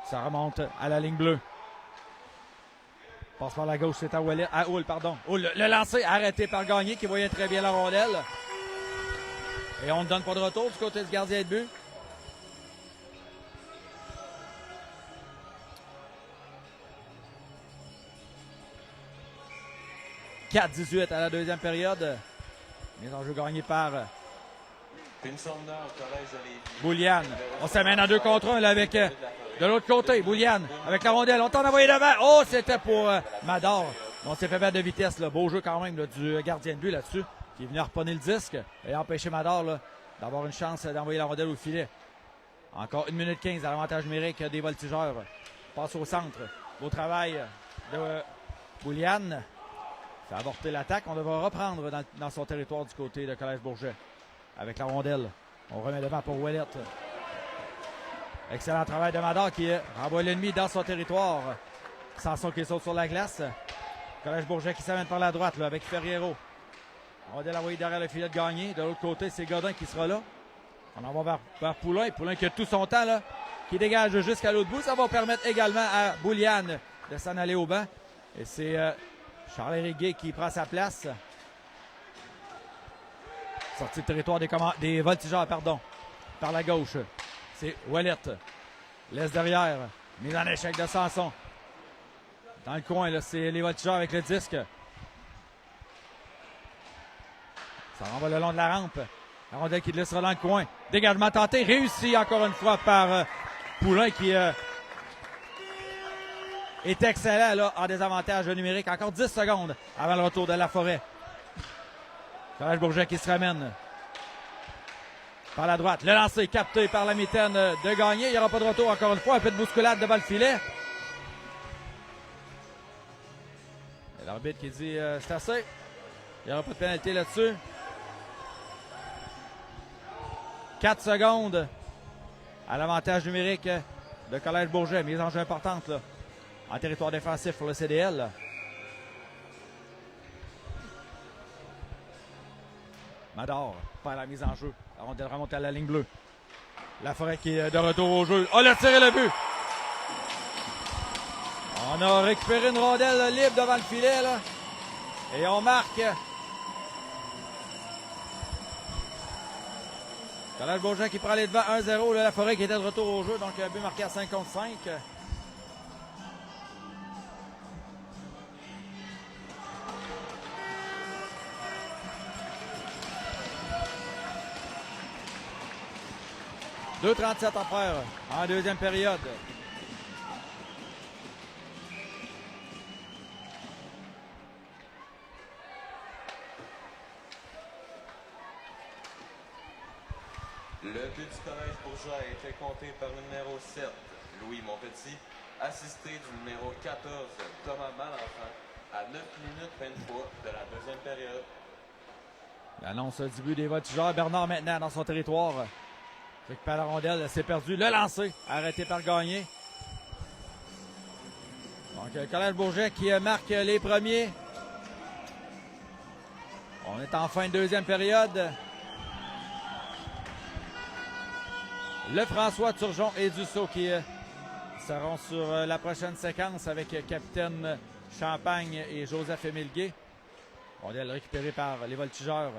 S1: Ça remonte à la ligne bleue. Passe par la gauche, c'est à Ouellet. À Hull, pardon. Hull, le lancer arrêté par Gagné qui voyait très bien la rondelle. Et on ne donne pas de retour du côté du gardien de but. « 4-18 à la deuxième période. Mise en jeu gagnée par Bouliane. On s'amène en 2 contre 1 là, avec de l'autre côté. Bouliane avec la rondelle. On tente d'envoyer devant. Oh, c'était pour Mador. On s'est fait battre de vitesse. Là. Beau jeu quand même là, du gardien de but là-dessus. Qui est venu reponner le disque et empêcher Mador d'avoir une chance d'envoyer la rondelle au filet. Encore 1 minute 15 à l'avantage numérique des voltigeurs. Passe au centre. Beau travail de Bouliane. Fait avorter l'attaque. On devra reprendre dans son territoire du côté de Collège Bourget. Avec la rondelle. On remet devant pour Ouellet. Excellent travail de Mador qui renvoie l'ennemi dans son territoire. Sanson qui saute sur la glace. Collège Bourget qui s'amène par la droite là, avec Ferriero. Rondelle envoyée derrière le filet de Gagné. De l'autre côté, c'est Godin qui sera là. On en va vers Poulain. Poulain qui a tout son temps là, qui dégage jusqu'à l'autre bout. Ça va permettre également à Bouliane de s'en aller au banc. Et c'est Charles Gay qui prend sa place. Sortie de territoire des voltigeurs, pardon. Par la gauche. C'est Ouellet. Laisse derrière. Mise en échec de Sanson. Dans le coin, là, c'est les voltigeurs avec le disque. Ça renvoie le long de la rampe. La rondelle qui glissera dans le coin. Dégagement tenté. Réussi encore une fois par Poulain qui est excellent là, en désavantage numérique. Encore 10 secondes avant le retour de Laforêt. Collège Bourget qui se ramène par la droite. Le lancer capté par la mitaine de Gagné. Il n'y aura pas de retour encore une fois. Un peu de bousculade devant le filet. L'arbitre qui dit c'est assez. Il n'y aura pas de pénalité là-dessus. 4 secondes à l'avantage numérique de Collège Bourget. Mise en jeu importante là, en territoire défensif pour le CDL. Mador perd la mise en jeu. La rondelle remonte à la ligne bleue. Laforêt qui est de retour au jeu. Oh, il a tiré le but! On a récupéré une rondelle libre devant le filet. Là. Et on marque. Collège Bourget qui prend les devants 1-0. Laforêt qui était de retour au jeu. Donc, un but marqué à 5 contre 5. « 2:37 à faire en deuxième période.
S2: Le but du Collège Bourget a été compté par le numéro 7, Louis Monpetit, assisté du numéro 14, Thomas Malenfant, à 9 minutes 23 de la deuxième période.
S1: L'annonce du but des voltigeurs. Bernard maintenant dans son territoire. Récupère la rondelle, c'est perdu. Le lancer, arrêté par Gagné. Donc, le Collège Bourget qui marque les premiers. On est en fin de deuxième période. Lefrançois, Turgeon et Dussault qui seront sur la prochaine séquence avec capitaine Champagne et Joseph-Émile Gué. Rondelle récupérée par les voltigeurs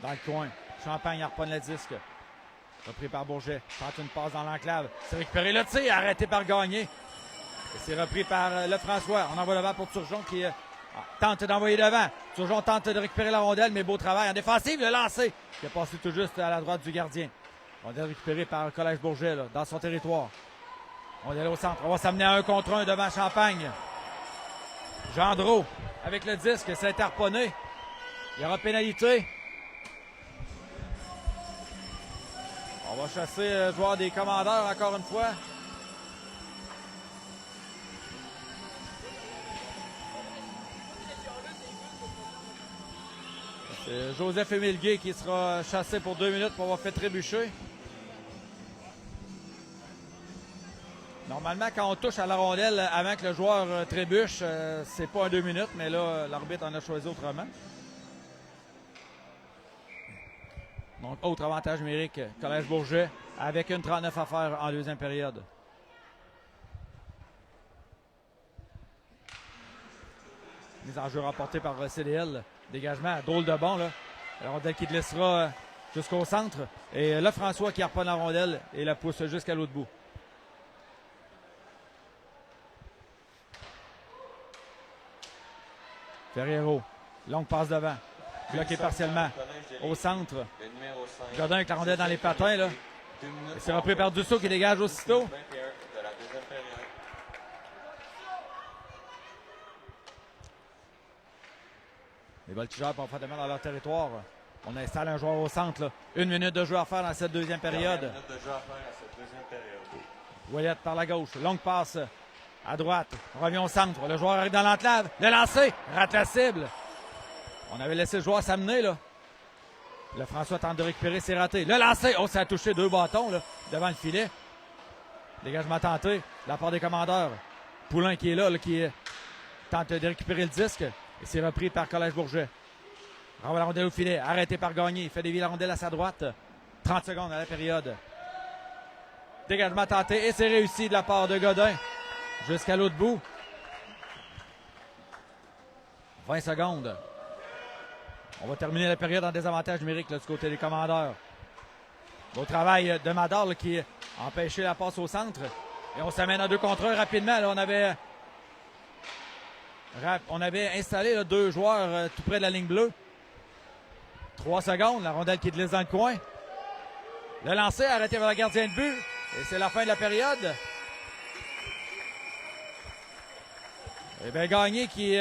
S1: dans le coin. Champagne harponne le disque. Repris par Bourget. Tente une passe dans l'enclave. C'est récupéré le tir, arrêté par Gagné. Et c'est repris par Lefrançois. On envoie devant pour Turgeon qui tente d'envoyer devant. Turgeon tente de récupérer la rondelle, mais beau travail en défensive. Le lancer qui est passé tout juste à la droite du gardien. Rondelle récupérée par le Collège Bourget là, dans son territoire. Rondelle au centre. On va s'amener à 1 contre 1 devant Champagne. Gendreau avec le disque. C'est interponné. Il y aura pénalité. On va chasser le joueur des commandeurs encore une fois. C'est Joseph-Émile Gué qui sera chassé pour 2 minutes pour avoir fait trébucher. Normalement, quand on touche à la rondelle avant que le joueur trébuche, c'est pas un 2 minutes, mais là, l'arbitre en a choisi autrement. Donc, autre avantage numérique, Collège Bourget, avec une 39 à faire en deuxième période. Mise en jeu remportée par CDL. Dégagement, drôle de bon, là. La rondelle qui glissera jusqu'au centre. Et là, François qui harponne la rondelle et la pousse jusqu'à l'autre bout. Ferriero, longue passe devant. Bloqué partiellement au centre. Godin avec la rondelle dans les patins, là. Et c'est repris par Dussault qui dégage aussitôt. Les voltigeurs peuvent faire dans leur territoire. On installe un joueur au centre, là. 1 minute de jeu à faire dans cette deuxième période. Ouellette par la gauche. Longue passe à droite. On revient au centre. Le joueur arrive dans l'enclave. Le lancer. Rate la cible. On avait laissé le joueur s'amener, là. Le François tente de récupérer, c'est raté. Le lancer. Oh, ça a touché 2 bâtons, là, devant le filet. Dégagement tenté de la part des commandeurs. Poulain qui est là, qui tente de récupérer le disque. Et c'est repris par Collège Bourget. Renvoie la rondelle au filet. Arrêté par Gagné. Il fait dévier la rondelle à sa droite. 30 secondes à la période. Dégagement tenté. Et c'est réussi de la part de Godin. Jusqu'à l'autre bout. 20 secondes. On va terminer la période en désavantage numérique là, du côté des commandeurs. Beau travail de Madar là, qui a empêché la passe au centre. Et on s'amène à 2 contre 1 rapidement. Là, on avait installé là, 2 joueurs tout près de la ligne bleue. 3 secondes. La rondelle qui glisse dans le coin. Le lancer arrêté par le gardien de but. Et c'est la fin de la période. Et bien, Gagné qui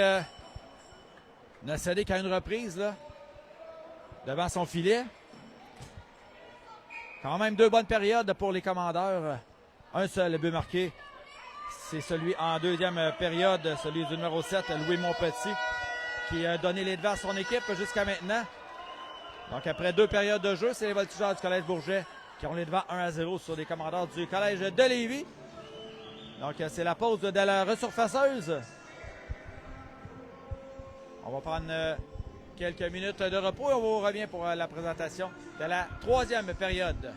S1: n'a cédé qu'à une reprise là, devant son filet. Quand même 2 bonnes périodes pour les commandeurs. Un seul but marqué. C'est celui en deuxième période, celui du numéro 7, Louis Montpetit, qui a donné les devants à son équipe jusqu'à maintenant. Donc après 2 périodes de jeu, c'est les voltigeurs du Collège Bourget qui ont les devants 1-0 sur les commandeurs du Collège de Lévis. Donc c'est la pause de la resurfaceuse. On va prendre quelques minutes de repos et on vous revient pour la présentation de la 3e période.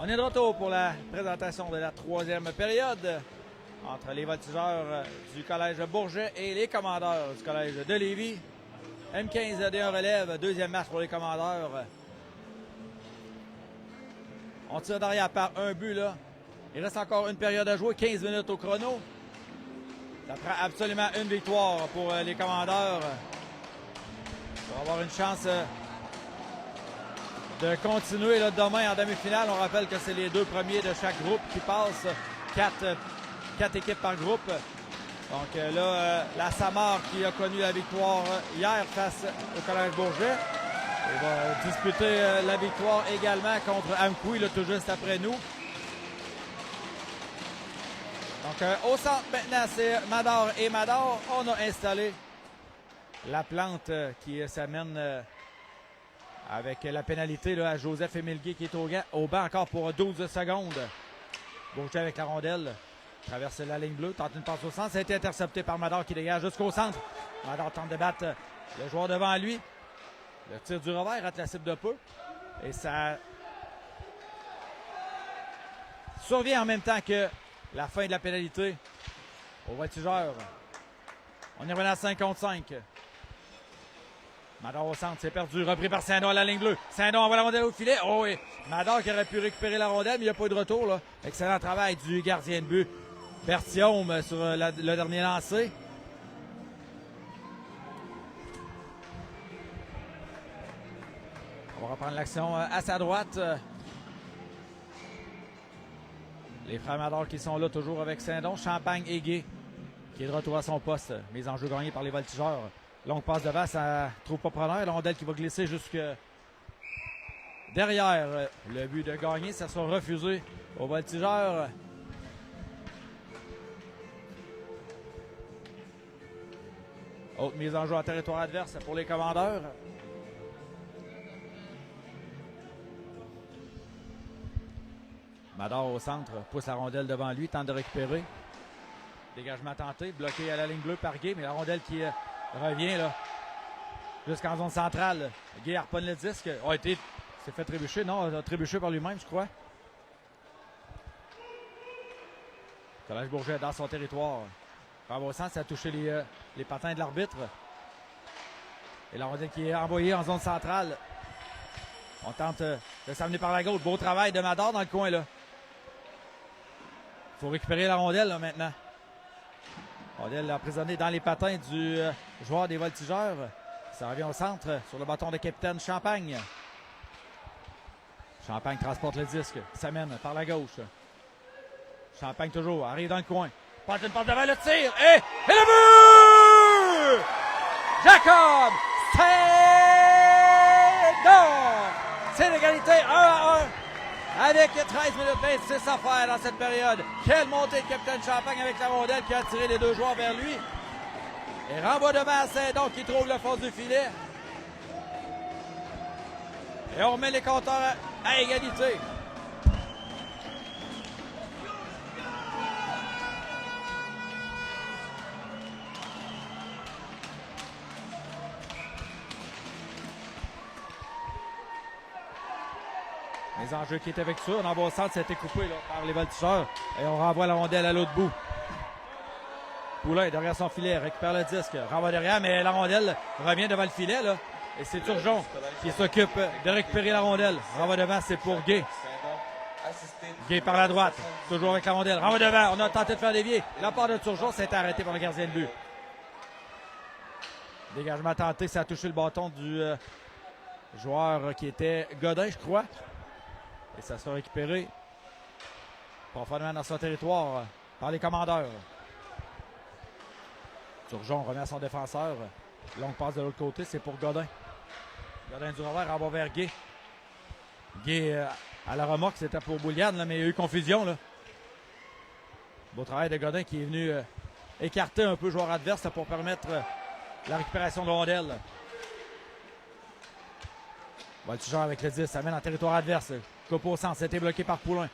S1: On est de retour pour la présentation de la troisième période entre les voltigeurs du Collège Bourget et les commandeurs du Collège de Lévis. M15 D1 relève, deuxième match pour les commandeurs. On tire derrière par un but là. Il reste encore une période à jouer, 15 minutes au chrono. Ça prend absolument une victoire pour les commandeurs. Pour avoir une chance de continuer là, demain en demi-finale. On rappelle que c'est les deux premiers de chaque groupe qui passent. Quatre équipes par groupe. Donc là, la Samar qui a connu la victoire hier face au Collège Bourget. Il va disputer la victoire également contre Amkoui, là, tout juste après nous. Donc au centre maintenant, c'est Mador et Mador. On a installé la plante qui s'amène avec la pénalité là, à Joseph Emilguet qui est au banc encore pour 12 secondes. Bourget avec la rondelle. Traverse la ligne bleue, tente une passe au centre. Ça a été intercepté par Mador qui dégage jusqu'au centre. Mador tente de battre le joueur devant lui. Le tir du revers rate la cible de peu. Et ça survient en même temps que la fin de la pénalité aux voltigeurs. On est revenu à 5 contre 5. Mador au centre, c'est perdu. Repris par Saint-Don à la ligne bleue. Saint-Don envoie la rondelle au filet. Oh oui. Mador qui aurait pu récupérer la rondelle, mais il n'y a pas eu de retour. Là. Excellent travail du gardien de but. Berthiaume sur le dernier lancé. On va reprendre l'action à sa droite. Les frères Mador qui sont là toujours avec Saint-Don. Champagne et Gué qui est de retour à son poste. Mes enjeux gagnés par les voltigeurs. Longue passe devant, ça trouve pas preneur. La rondelle qui va glisser jusque derrière le but de gagner. Ça sera refusé aux voltigeurs. Autre mise en jeu en territoire adverse pour les commandeurs. Mador au centre, pousse la rondelle devant lui, tente de récupérer. Dégagement tenté, bloqué à la ligne bleue par Gué, mais la rondelle qui revient là jusqu'en zone centrale. Gué harponne le disque. S'est fait trébucher, non, a trébuché par lui-même, je crois. Collège Bourget dans son territoire. Par au centre, ça a touché les patins de l'arbitre. Et la rondelle qui est envoyée en zone centrale. On tente de s'amener par la gauche. Beau travail de Mador dans le coin là. Il faut récupérer la rondelle là, maintenant. Rondelle emprisonnée dans les patins du joueur des voltigeurs. Ça revient au centre sur le bâton de capitaine Champagne. Champagne transporte le disque. S'amène par la gauche. Champagne toujours. Arrive dans le coin. Passe une passe devant le tir. Et le but! Jacob Saint-Don! C'est l'égalité 1-1. Avec 13 minutes 26 à faire dans cette période. Quelle montée de capitaine Champagne avec la rondelle qui a attiré les deux joueurs vers lui. Et renvoie devant à Saint-Don qui trouve le fond du filet. Et on remet les compteurs à égalité. Les enjeux qui étaient avec ça. On envoie au centre, ça a été coupé là, par les voltigeurs. Et on renvoie la rondelle à l'autre bout. Poulain derrière son filet, récupère le disque, renvoie derrière, mais la rondelle revient devant le filet. Là, et c'est Turgeon qui s'occupe de récupérer la rondelle. Renvoie devant, c'est pour Gué. Gué par la droite, toujours avec la rondelle. Renvoie devant, on a tenté de faire dévier. La part de Turgeon, ça a été arrêté par le gardien de but. Dégagement tenté, ça a touché le bâton du joueur qui était Godin, je crois. Et ça sera récupéré profondément dans son territoire par les commandeurs. Turgeon remet à son défenseur. Longue passe de l'autre côté, c'est pour Godin. Godin du revers, renvoie vers Gué. Gué à la remorque, c'était pour Bouliane, là, mais il y a eu confusion. Là. Beau travail de Godin qui est venu écarter un peu le joueur adverse pour permettre la récupération de rondelle. Voltigeur avec le 10, ça mène en territoire adverse. Coupe au centre, c'était bloqué par Poulain.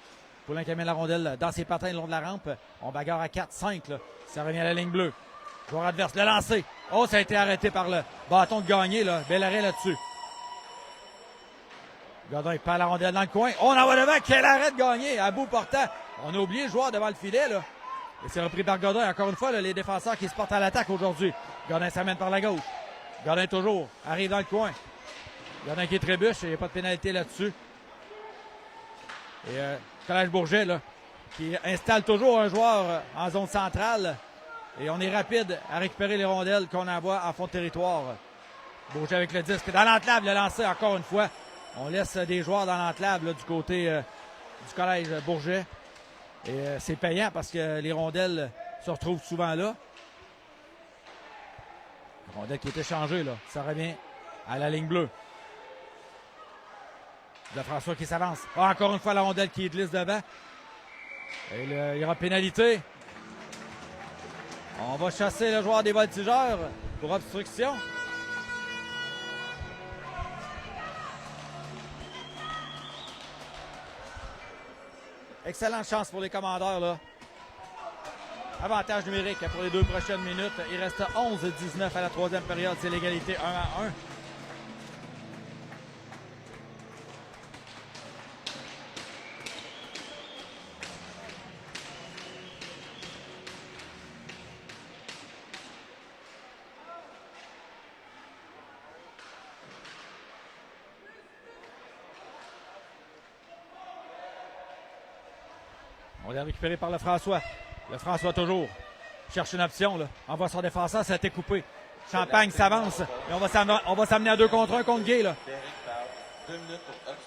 S1: Poulain qui amène la rondelle dans ses patins le long de la rampe. On bagarre à 4-5. Là. Ça revient à la ligne bleue. Joueur adverse, le lancer. Oh, ça a été arrêté par le bâton de Gagné. Là. Bel arrêt là-dessus. Godin perd la rondelle dans le coin. On en va devant. Quel arrêt de gagner à bout portant. On a oublié le joueur devant le filet, là. Et c'est repris par Godin. Encore une fois, là, les défenseurs qui se portent à l'attaque aujourd'hui. Godin s'amène par la gauche. Godin toujours. Arrive dans le coin. Godin qui trébuche. Il n'y a pas de pénalité là-dessus. Et Collège Bourget, là, qui installe toujours un joueur en zone centrale. Et on est rapide à récupérer les rondelles qu'on envoie en fond de territoire. Bourget avec le disque. Dans l'enclave, le lancer encore une fois. On laisse des joueurs dans l'enclave du côté du Collège Bourget. Et c'est payant parce que les rondelles se retrouvent souvent là. Rondelle qui est échangée, là. Ça revient à la ligne bleue. De François qui s'avance. Ah, encore une fois, la rondelle qui glisse devant. Et il y aura pénalité. On va chasser le joueur des Voltigeurs pour obstruction. Excellente chance pour les commandeurs, là. Avantage numérique pour les 2 prochaines minutes. Il reste 11-19 à la 3e période. C'est l'égalité 1-1. On l'a récupéré par le François. Le François toujours. Cherche une option, là. Envoie son défenseur, ça a été coupé. Champagne s'avance. Et on va s'amener à 2 contre 1 contre Gay, là.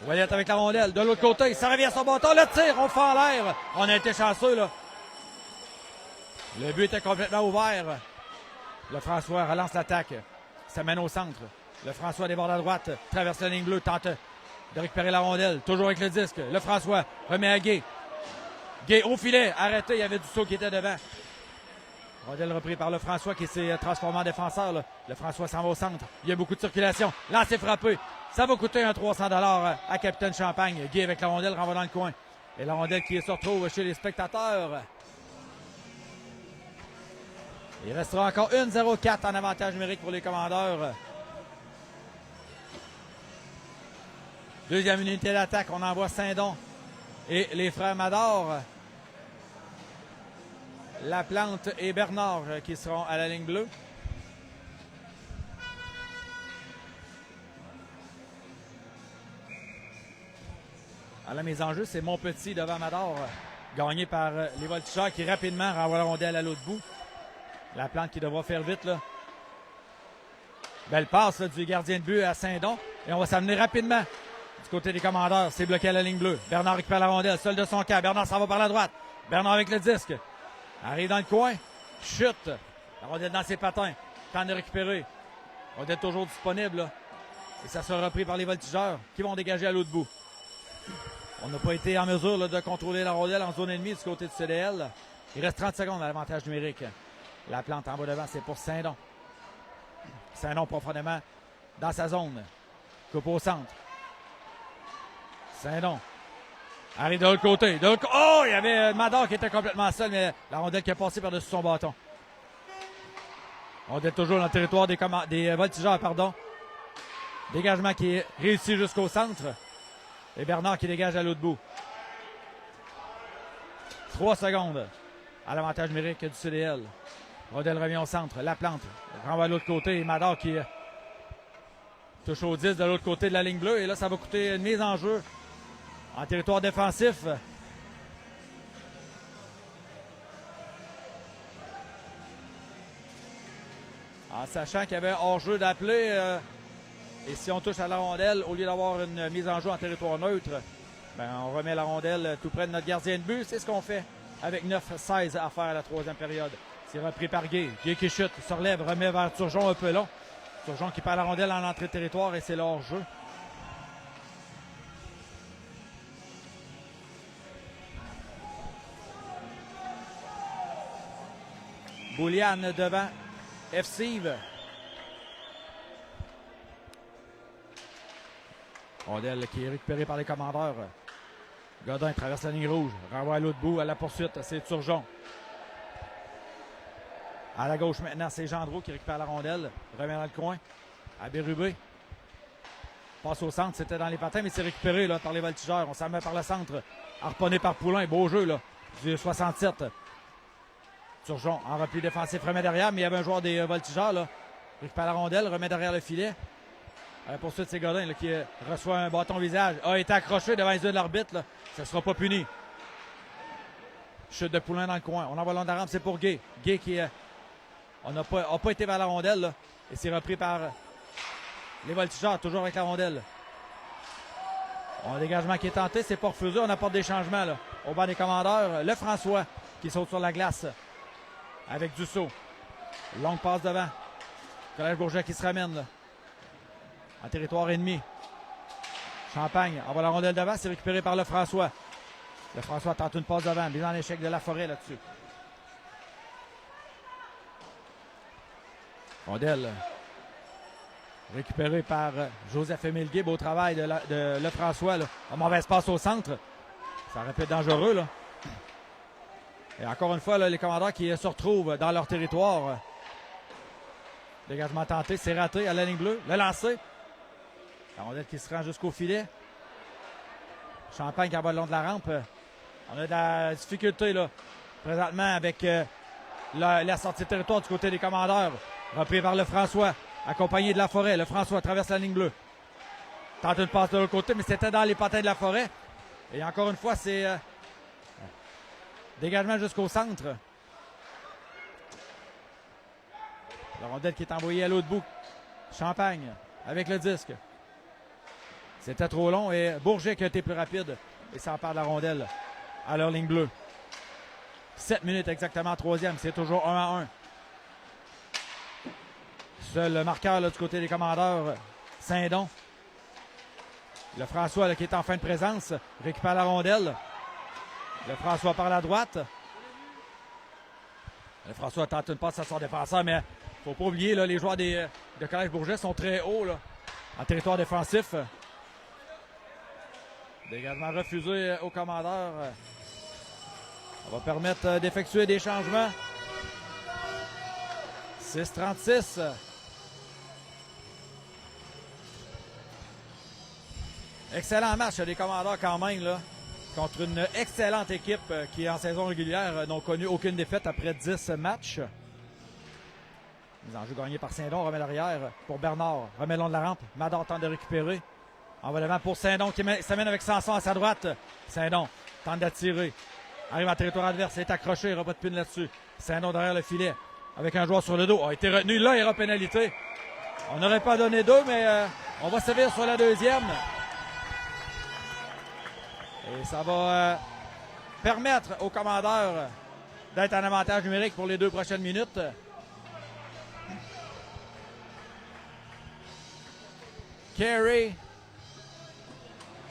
S1: Ouellette avec la rondelle. De l'autre côté, ça revient à son bâton. Le tir, on fait en l'air. On a été chanceux, là. Le but était complètement ouvert. Le François relance l'attaque. Ça mène au centre. Le François déborde à droite. Traverse la ligne bleue. Tente de récupérer la rondelle. Toujours avec le disque. Le François remet à Gay. Gay au filet, arrêté, il y avait du saut qui était devant. Rondelle repris par le François qui s'est transformé en défenseur. Là. Le François s'en va au centre. Il y a beaucoup de circulation. Lancé frappé. Ça va coûter un 300 $ à Capitaine Champagne. Gay avec la rondelle renvoie dans le coin. Et la rondelle qui se retrouve chez les spectateurs. Il restera encore 1-0-4 en avantage numérique pour les commandeurs. Deuxième unité d'attaque, on envoie Saint-Don et les frères Mador. Laplante et Bernard qui seront à la ligne bleue. À la mise en jeu, c'est Montpetit devant Mador, gagné par les Voltigeurs qui rapidement renvoient la rondelle à l'autre bout. Laplante qui devra faire vite, là. Belle passe là, du gardien de but à Saint-Don. Et on va s'amener rapidement du côté des commandeurs. C'est bloqué à la ligne bleue. Bernard récupère la rondelle, seul de son camp. Bernard s'en va par la droite. Bernard avec le disque. Arrive dans le coin. Chute. La rondelle dans ses patins. Temps de récupérer. La rondelle toujours disponible, là. Et ça sera repris par les Voltigeurs qui vont dégager à l'autre bout. On n'a pas été en mesure là, de contrôler la rondelle en zone ennemie du côté du CDL. Il reste 30 secondes à l'avantage numérique. La plante en bas devant, c'est pour Saint-Don. Saint-Don profondément dans sa zone. Coupe au centre. Saint-Don arrive de l'autre côté. Oh, il y avait Mador qui était complètement seul, mais la rondelle qui est passée par-dessus son bâton. On est toujours dans le territoire des Voltigeurs, pardon. Dégagement qui est réussi jusqu'au centre. Et Bernard qui dégage à l'autre bout. 3 secondes à l'avantage numérique du CDL. Rondelle revient au centre. Laplante renvoie à l'autre côté. Et Mador qui touche au 10 de l'autre côté de la ligne bleue. Et là, ça va coûter une mise en jeu en territoire défensif. En sachant qu'il y avait hors-jeu d'appeler. Et si on touche à la rondelle, au lieu d'avoir une mise en jeu en territoire neutre, ben on remet la rondelle tout près de notre gardien de but. C'est ce qu'on fait avec 9-16 à faire à la troisième période. C'est repris par Gay. Gay qui chute, se relève, remet vers Turgeon un peu long. Turgeon qui perd la rondelle en entrée de territoire et c'est le hors-jeu. Boulian devant F-Sive. Rondelle qui est récupérée par les commandeurs. Godin traverse la ligne rouge. Renvoie à l'autre bout à la poursuite. C'est Turgeon. À la gauche maintenant, c'est Gendreau qui récupère la rondelle. Remet dans le coin. À Bérubé. Passe au centre, c'était dans les patins, mais c'est récupéré là, par les voltigeurs. On s'en met par le centre. Harponné par Poulain. Beau jeu là, du 67. Turgeon en repli défensif, remet derrière, mais il y avait un joueur des voltigeurs là. Récupère la rondelle, remet derrière le filet. À la poursuite, c'est Godin là, qui reçoit un bâton au visage. A été accroché devant les yeux de l'arbitre. Là. Ça ne sera pas puni. Chute de Poulain dans le coin. On envoie l'onde de la rampe, c'est pour Gay. Gay qui n'a pas été vers la rondelle. Là, et c'est repris par les voltigeurs, toujours avec la rondelle. Un dégagement qui est tenté, c'est pas refusé. On apporte des changements là, au banc des commandeurs. Le François qui saute sur la glace avec Dussault. Longue passe devant. Collège Bourget qui se ramène là, en territoire ennemi. Champagne envoie la rondelle devant, c'est récupéré par le François. Le François tente une passe devant, mise en échec de Laforêt là-dessus. Rondelle récupérée par Joseph-Émile Guay. Beau travail de le François. Là. Un mauvais passe au centre. Ça aurait pu être dangereux. Là. Et encore une fois, là, les commandeurs qui se retrouvent dans leur territoire. Dégagement tenté, c'est raté à la ligne bleue. Le lancer. La rondelle qui se rend jusqu'au filet. Champagne qui envoie le long de la rampe. On a de la difficulté là, présentement avec la sortie de territoire du côté des commandeurs. Repris par le François, accompagné de Laforêt. Le François traverse la ligne bleue. Tente une passe de l'autre côté, mais c'était dans les patins de Laforêt. Et encore une fois, c'est dégagement jusqu'au centre. La rondelle qui est envoyée à l'autre bout. Champagne avec le disque. C'était trop long et Bourget qui a été plus rapide et s'empare de la rondelle à leur ligne bleue. 7 minutes exactement, troisième. C'est toujours 1-1. Seul marqueur là, du côté des commandeurs, Saint-Don. Le François là, qui est en fin de présence récupère la rondelle. Le François par la droite. Le François tente une passe à son défenseur, mais il ne faut pas oublier, là, les joueurs de Collège Bourget sont très hauts là, en territoire défensif. Dégagement refusé au commandeur. Ça va permettre d'effectuer des changements. 6-36. Excellent match des commandeurs quand même là, contre une excellente équipe qui en saison régulière n'ont connu aucune défaite après 10 matchs. Les enjeux gagnés par Saint-Don, remet l'arrière pour Bernard, remet le long de la rampe. Mador tente de récupérer. Envoie devant pour Saint-Don qui s'amène avec Sanson à sa droite. Saint-Don tente d'attirer. Arrive en territoire adverse, est accroché, il n'y aura pas de pine là-dessus. Saint-Don derrière le filet avec un joueur sur le dos. A été retenu, là il y aura pénalité. On n'aurait pas donné deux, mais on va sévir sur la deuxième. Et ça va permettre aux commandeurs d'être en avantage numérique pour les 2 prochaines minutes. Carey,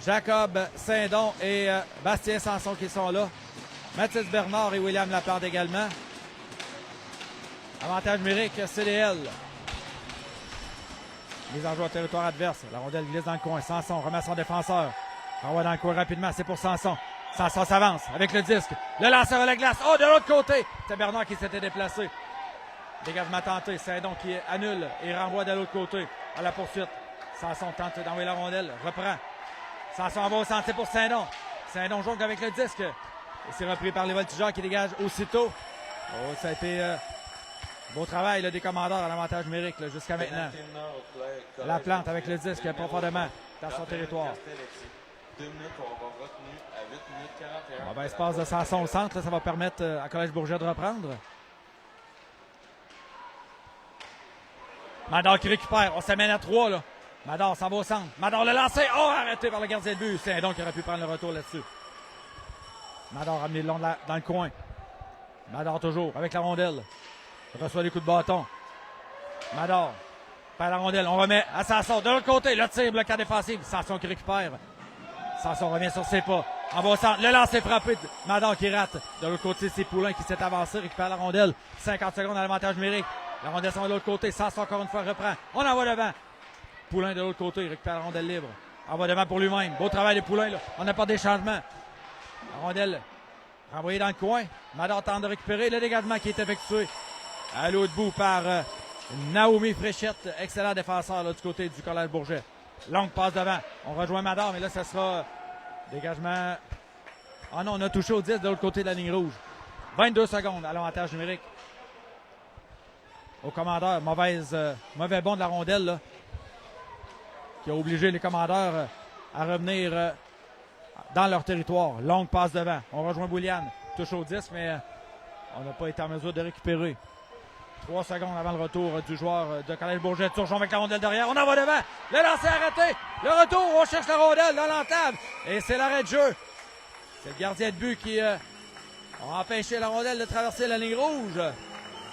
S1: Jacob Saint-Don et Bastien Sanson qui sont là. Mathis Bernard et William Laplante également. Avantage numérique, CDL. Mise en jeu au territoire adverse. La rondelle glisse dans le coin. Sanson remet son défenseur. Envoie dans le coin rapidement, c'est pour Sanson. Sanson s'avance avec le disque. Le lanceur à la glace. Oh, de l'autre côté. C'est Bernard qui s'était déplacé. Dégagement tenté. Saint-Don qui annule et renvoie de l'autre côté à la poursuite. Sanson tente d'envoyer la rondelle. Reprend. Sanson va au centre, c'est pour Saint-Don. Saint-Don jongle avec le disque. Et c'est repris par les voltigeurs qui dégagent aussitôt. Oh, ça a été beau travail là, des commandeurs à l'avantage numérique jusqu'à maintenant. Laplante avec le disque profondément dans son territoire.
S2: 2 minutes, on va retenu à 8 minutes 41.
S1: Bon, espace de Sanson au centre, là, ça va permettre à Collège Bourget de reprendre. Mador qui récupère, on s'amène à 3 là. Mador s'en va au centre. Mador le lancé, oh arrêté par le gardien de but. C'est donc qui aurait pu prendre le retour là-dessus. Mador amené le long dans le coin. Mador toujours avec la rondelle. Il reçoit les coups de bâton. Mador perd la rondelle, on remet à Sanson. De l'autre côté, le tir bloqué défensif. Sanson qui récupère. Sanson revient sur ses pas. En va au centre. Le lancer frappé. Mador qui rate. De l'autre côté, c'est Poulain qui s'est avancé. Récupère la rondelle. 50 secondes à l'avantage numérique. La rondelle s'en va de l'autre côté. Sanson encore une fois reprend. On envoie devant. Poulain de l'autre côté. Il récupère la rondelle libre. Envoie devant pour lui-même. Beau travail de Poulain. Là. On n'a pas des changements. La rondelle renvoyée dans le coin. Mador tente de récupérer le dégagement qui est effectué à l'autre bout par Naomi Fréchette. Excellent défenseur là, du côté du Collège Bourget. Longue passe devant. On rejoint Madar, mais là, ça sera dégagement. Ah non, on a touché au 10 de l'autre côté de la ligne rouge. 22 secondes à l'avantage numérique. Au commandeur, mauvais bond de la rondelle, là, qui a obligé les commandeurs à revenir dans leur territoire. Longue passe devant. On rejoint Boulian. Touche au 10, mais on n'a pas été en mesure de récupérer. 3 secondes avant le retour du joueur de Collège Bourget. Turgeon avec la rondelle derrière. On en va devant. Le lancer arrêté. Le retour. On cherche la rondelle dans l'entame. Et c'est l'arrêt de jeu. C'est le gardien de but qui a empêché la rondelle de traverser la ligne rouge.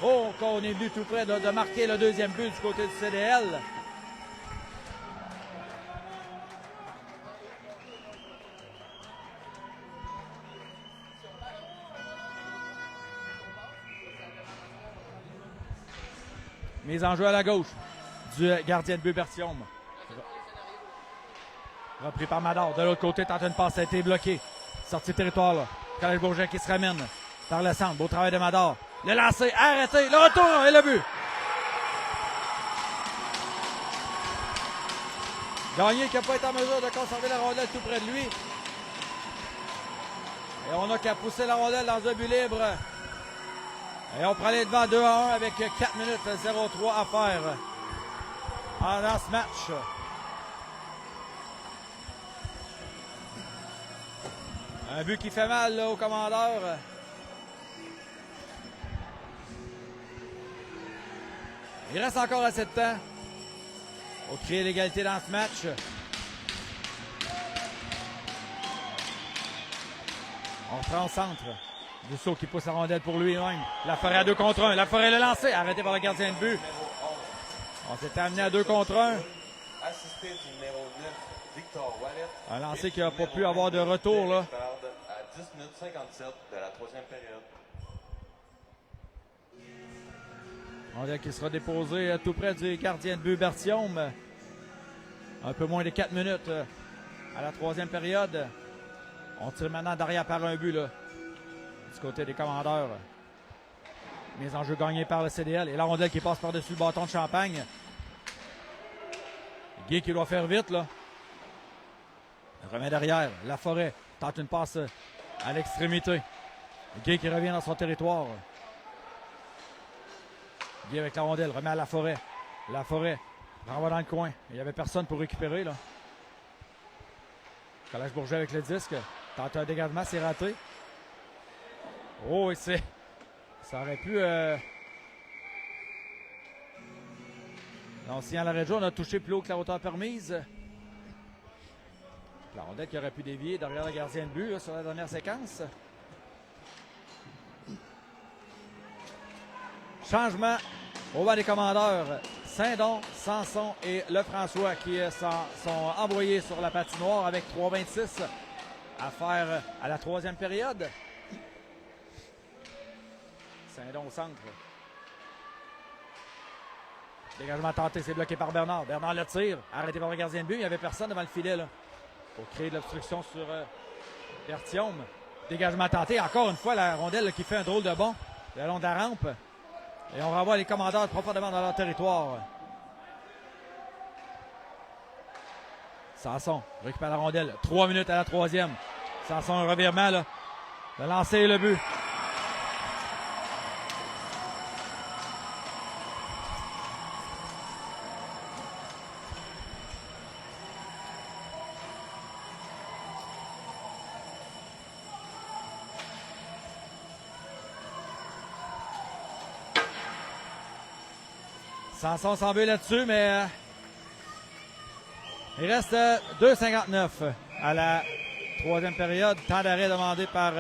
S1: Oh, qu'on est venu tout près de marquer le deuxième but du côté du CDL. Mise en jeu à la gauche du gardien de but Bertium. Repris par Mador. De l'autre côté, tente une passe, ça a été bloqué. Sortie de territoire, là. Collège Bourget qui se ramène par le centre. Beau travail de Mador. Le lancer, arrêté, le retour et le but. Gagné qui n'a pas été en mesure de conserver la rondelle tout près de lui. Et on n'a qu'à pousser la rondelle dans un but libre. Et on prend les devants 2-1 avec 4 minutes 0-3 à faire dans ce match. Un but qui fait mal là, au commandeur. Il reste encore assez de temps pour créer l'égalité dans ce match. On reprend au centre. Dussault qui pousse la rondelle pour lui-même. Laforêt à 2 contre 1. Laforêt le lancé. Arrêté par le gardien de but. On s'est amené à 2 contre 1.
S2: Assisté du numéro 9, Victor Wallet.
S1: Un lancé qui n'a pas pu avoir de retour, là.
S2: À 10 minutes 57 de la troisième période.
S1: Rondelle qui sera déposée tout près du gardien de but Bertium. Un peu moins de 4 minutes à la troisième période. On tire maintenant derrière par un but, là. Du côté des commandeurs. Mise en jeu gagnée par le CDL. Et la rondelle qui passe par-dessus le bâton de Champagne. Guy qui doit faire vite, là. Remet derrière. Laforêt tente une passe à l'extrémité. Guy qui revient dans son territoire. Guy avec la rondelle. Remet à Laforêt. Laforêt renvoie dans le coin. Il n'y avait personne pour récupérer, là. Collège Bourget avec le disque. Tente un dégagement, c'est raté. Oh, et c'est. Ça aurait pu. L'ancien à l'arrêt de jeu, on a touché plus haut que la hauteur permise. La rondelle qui aurait pu dévier derrière le gardien de but là, sur la dernière séquence. Changement au banc des commandeurs. Saint-Don, Sanson et Lefrançois qui sont envoyés sur la patinoire avec 3,26 à faire à la troisième période. Saint-Don au centre. Dégagement tenté, c'est bloqué par Bernard. Bernard le tire, arrêté par le gardien de but. Il n'y avait personne devant le filet là, pour créer de l'obstruction sur Bertium. Dégagement tenté. Encore une fois, la rondelle là, qui fait un drôle de bond le long de la rampe. Et on renvoie les commandeurs profondément dans leur territoire. Sanson récupère la rondelle. 3 minutes à la troisième. Sanson, un revirement là. Le lancer et le but. Sanson s'en veut là-dessus, mais il reste 2,59 à la troisième période. Temps d'arrêt demandé par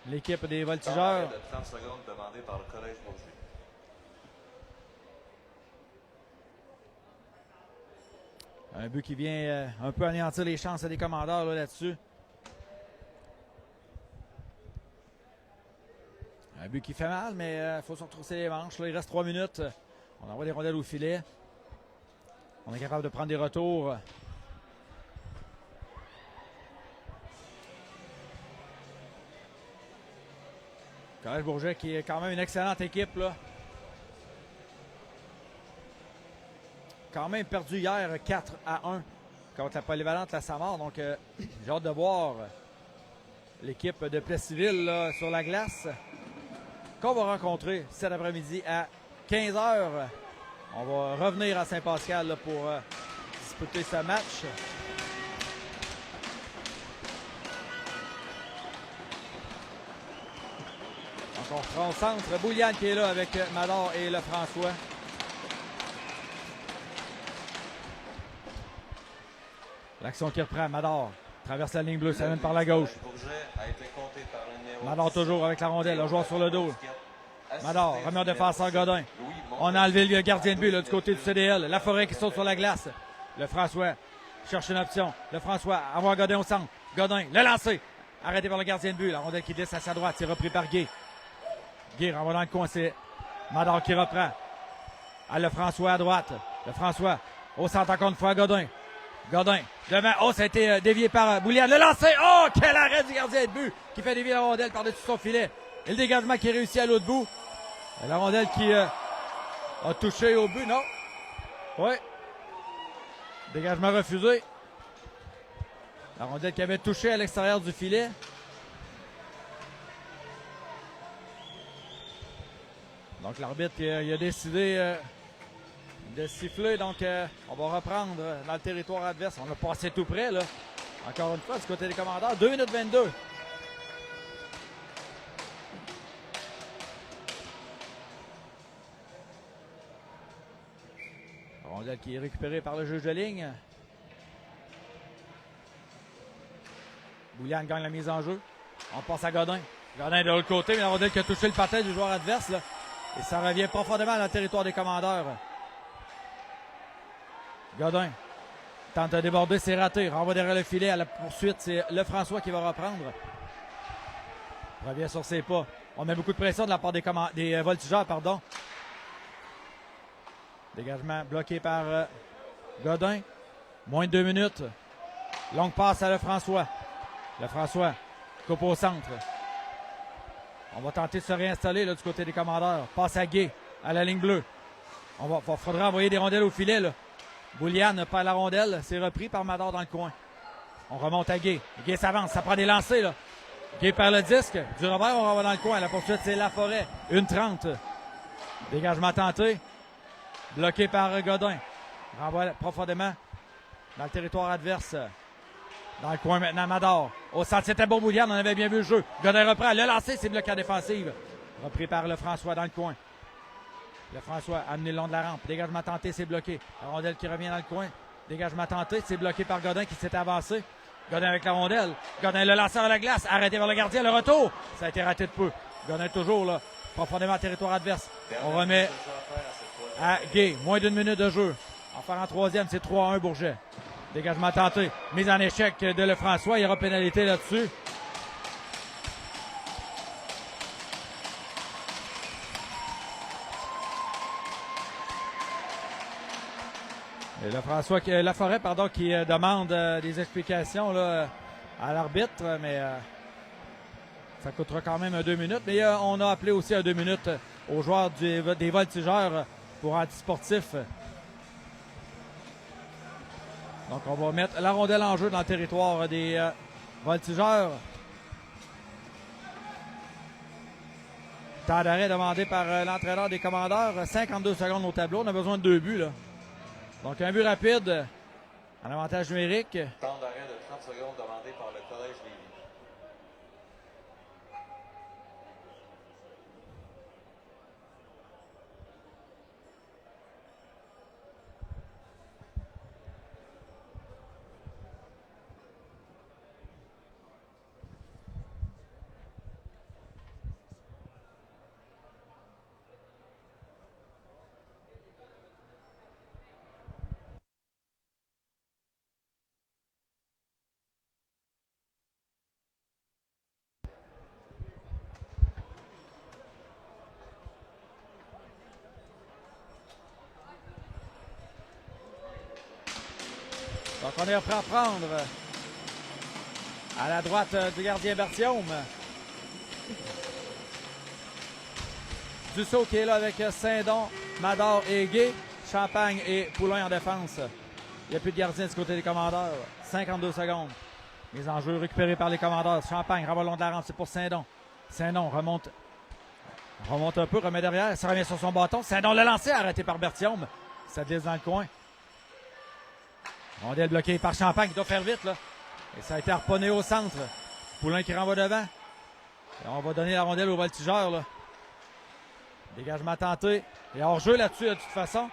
S1: l'équipe des voltigeurs.
S2: De 30 secondes demandé par le Collège Bourget.
S1: Un but qui vient un peu anéantir les chances des commandeurs là-dessus. Un but qui fait mal, mais il faut se retrousser les manches. Là, il reste 3 minutes. On envoie les rondelles au filet. On est capable de prendre des retours. Collège Bourget qui est quand même une excellente équipe, là. quand même perdu hier 4-1 contre la polyvalente La Samar. Donc, j'ai hâte de voir l'équipe de Plessisville là, sur la glace qu'on va rencontrer cet après-midi à 15h. On va revenir à Saint-Pascal là, pour disputer ce match. Donc on reprend au centre. Bouliane qui est là avec Mador et Lefrançois. L'action qui reprend. Mador traverse la ligne bleue, ça mène par la gauche. Mador toujours avec la rondelle, le joueur sur le dos. Mador remet en défenseur Godin. On a enlevé le gardien de but là, du côté du CDL. Laforêt qui saute sur la glace. Lefrançois cherche une option. Lefrançois envoie Godin au centre. Godin, le lancer. Arrêté par le gardien de but. La rondelle qui glisse à sa droite. C'est repris par Guy. Guy renvoie dans le coin. C'est Mador qui reprend. À Lefrançois à droite. Lefrançois au centre encore une fois Godin. Godin devant. Oh, ça a été dévié par Bouliane. Le lancer. Oh, quel arrêt du gardien de but qui fait dévier la rondelle par-dessus son filet. Et le dégagement qui est réussi à l'autre bout. Et la rondelle qui a touché au but. Non. Oui. Dégagement refusé. La rondelle qui avait touché à l'extérieur du filet. Donc l'arbitre il a décidé de siffler. Donc on va reprendre dans le territoire adverse. On a passé tout près là. Encore une fois du côté des commandeurs. 2 minutes 22. Rondelle qui est récupérée par le juge de ligne. Bouliane gagne la mise en jeu. On passe à Godin. Godin de l'autre côté, mais la rondelle qui a touché le patin du joueur adverse. Là. Et ça revient profondément dans le territoire des commandeurs. Godin tente de déborder, c'est raté. Renvoie derrière le filet à la poursuite. C'est Lefrançois qui va reprendre. Revient sur ses pas. On met beaucoup de pression de la part des voltigeurs, pardon. Dégagement bloqué par Godin. Moins de 2 minutes. Longue passe à Lefrançois. Lefrançois coupe au centre. On va tenter de se réinstaller là, du côté des commandeurs. Passe à Guy, à la ligne bleue. Faudra envoyer des rondelles au filet. Là. Bouliane perd la rondelle. C'est repris par Mador dans le coin. On remonte à Guy. Guy s'avance. Ça prend des lancers. Là. Guy perd le disque. Du revers, on renvoie dans le coin. La poursuite, c'est Laforêt. 1:30. Dégagement tenté. Bloqué par Godin. Renvoie profondément dans le territoire adverse. Dans le coin maintenant, Mador. Au centre, c'était bon Bouliane, on avait bien vu le jeu. Godin reprend, le lancer, c'est bloqué en défensive. Repris par Lefrançois dans le coin. Lefrançois amené le long de la rampe. Dégagement tenté, c'est bloqué. La rondelle qui revient dans le coin. Dégagement tenté, c'est bloqué par Godin qui s'est avancé. Godin avec la rondelle. Godin le lanceur à la glace, arrêté vers le gardien, le retour. Ça a été raté de peu. Godin toujours là, profondément en territoire adverse. On remet à Guy. Moins d'1 minute de jeu. En faire en troisième, c'est 3-1 Bourget. Dégagement tenté. Mise en échec de Lefrançois. Il y aura pénalité là-dessus. Et Laforêt, pardon, qui demande des explications là, à l'arbitre, mais ça coûtera quand même 2 minutes. Mais on a appelé aussi à 2 minutes aux joueurs des voltigeurs pour antisportif. Donc, on va mettre la rondelle en jeu dans le territoire des voltigeurs. Temps d'arrêt demandé par l'entraîneur des commandeurs. 52 secondes au tableau. On a besoin de 2 buts. Là. Donc, un but rapide en avantage numérique.
S2: Temps d'arrêt de 30 secondes demandé par le Collège Lévis.
S1: Donc, on est prêt à prendre à la droite du gardien Berthiaume. Dussault qui est là avec Saint-Don, Mador et Gué. Champagne et Poulain en défense. Il n'y a plus de gardien du côté des Commandeurs. 52 secondes. Les enjeux récupérés par les Commandeurs. Champagne, renvoie le long de la rampe, c'est pour Saint-Don. Saint-Don remonte un peu, remet derrière, se remet sur son bâton. Saint-Don l'a lancé, arrêté par Berthiaume. Ça glisse dans le coin. Rondelle bloquée par Champagne, qui doit faire vite, là. Et ça a été harponné au centre. Poulain qui renvoie devant. Et on va donner la rondelle au voltigeur, là. Dégagement tenté. Et hors-jeu là-dessus, de toute façon.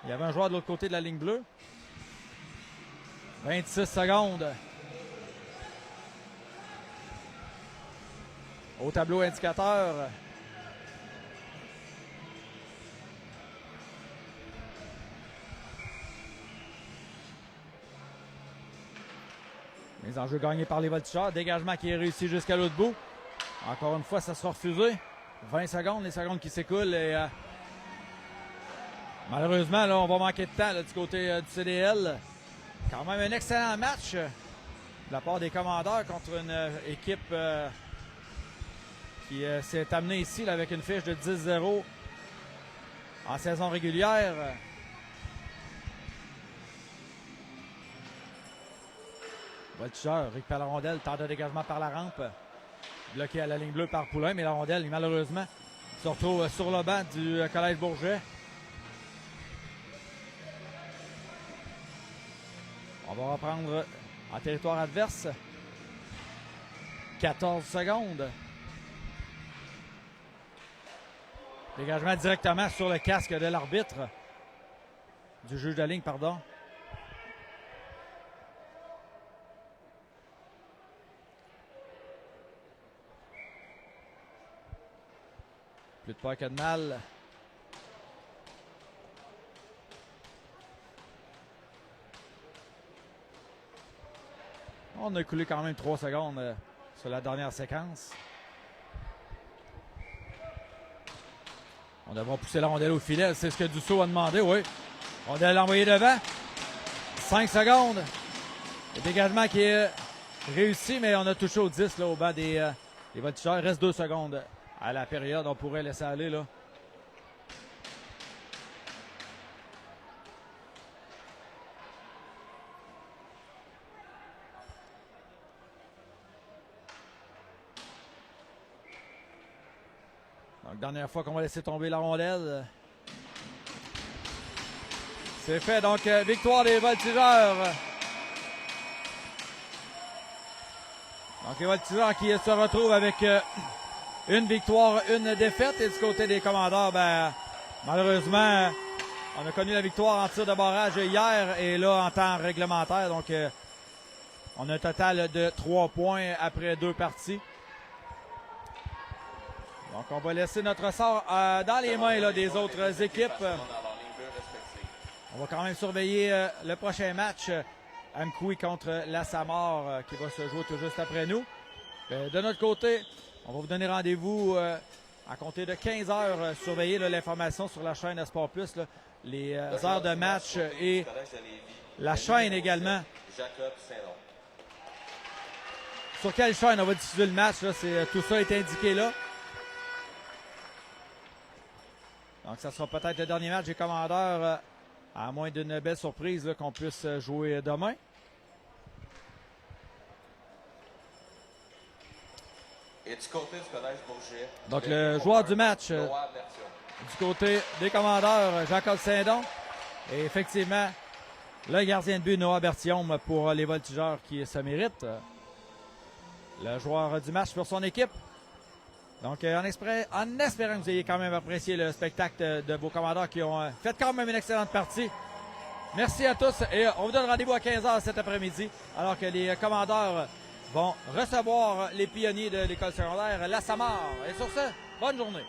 S1: Il y avait un joueur de l'autre côté de la ligne bleue. 26 secondes. Au tableau indicateur. Les enjeux gagnés par les voltigeurs. Dégagement qui est réussi jusqu'à l'autre bout. Encore une fois, ça sera refusé. 20 secondes, les secondes qui s'écoulent. Et malheureusement, là, on va manquer de temps là, du côté du CDL. Quand même un excellent match de la part des Commandeurs contre une équipe qui s'est amenée ici là, avec une fiche de 10-0 en saison régulière. Voltigeur récupère la rondelle, tente de dégagement par la rampe. Bloqué à la ligne bleue par Poulain, mais la rondelle, malheureusement, se retrouve sur le banc du Collège Bourget. On va reprendre en territoire adverse. 14 secondes. Dégagement directement sur le casque de l'arbitre. Du juge de ligne, pardon. Plus de peur que de mal. On a écoulé quand même 3 secondes sur la dernière séquence. On devra pousser la rondelle au filet. C'est ce que Dussault a demandé, oui. Rondelle envoyée devant. 5 secondes. Le dégagement qui est réussi, mais on a touché au 10 là, au banc des voltigeurs. Il reste 2 secondes à la période. On pourrait laisser aller là. Donc, dernière fois qu'on va laisser tomber la rondelle. C'est fait. Donc, victoire des voltigeurs. Donc, les voltigeurs qui se retrouvent avec une victoire, une défaite. Et du côté des Commandeurs, ben, malheureusement, on a connu la victoire en tir de barrage hier et là en temps réglementaire. Donc, on a un total de 3 points après 2 parties. Donc, on va laisser notre sort dans les mains là, des autres équipes. On va quand même surveiller le prochain match. Amkoui contre la Samar qui va se jouer tout juste après nous. De notre côté, on va vous donner rendez-vous à compter de 15 heures. Surveiller l'information sur la chaîne Sport Plus, là, les heures de match et la chaîne également. Sur quelle chaîne on va diffuser le match? Là, tout ça est indiqué là. Donc, ça sera peut-être le dernier match des Commandeurs, à moins d'une belle surprise qu'on puisse jouer demain.
S2: Et du côté du Collège Bourget.
S1: Donc, le joueur du match du côté des Commandeurs, Jacob Saint-Don. Et effectivement, le gardien de but, Noah Berthiaume, pour les voltigeurs qui se méritent. Le joueur du match pour son équipe. Donc, en espérant que vous ayez quand même apprécié le spectacle de vos Commandeurs qui ont fait quand même une excellente partie. Merci à tous et on vous donne rendez-vous à 15h cet après-midi alors que les Commandeurs vont recevoir les pionniers de l'école secondaire La Samar. Et sur ce, bonne journée.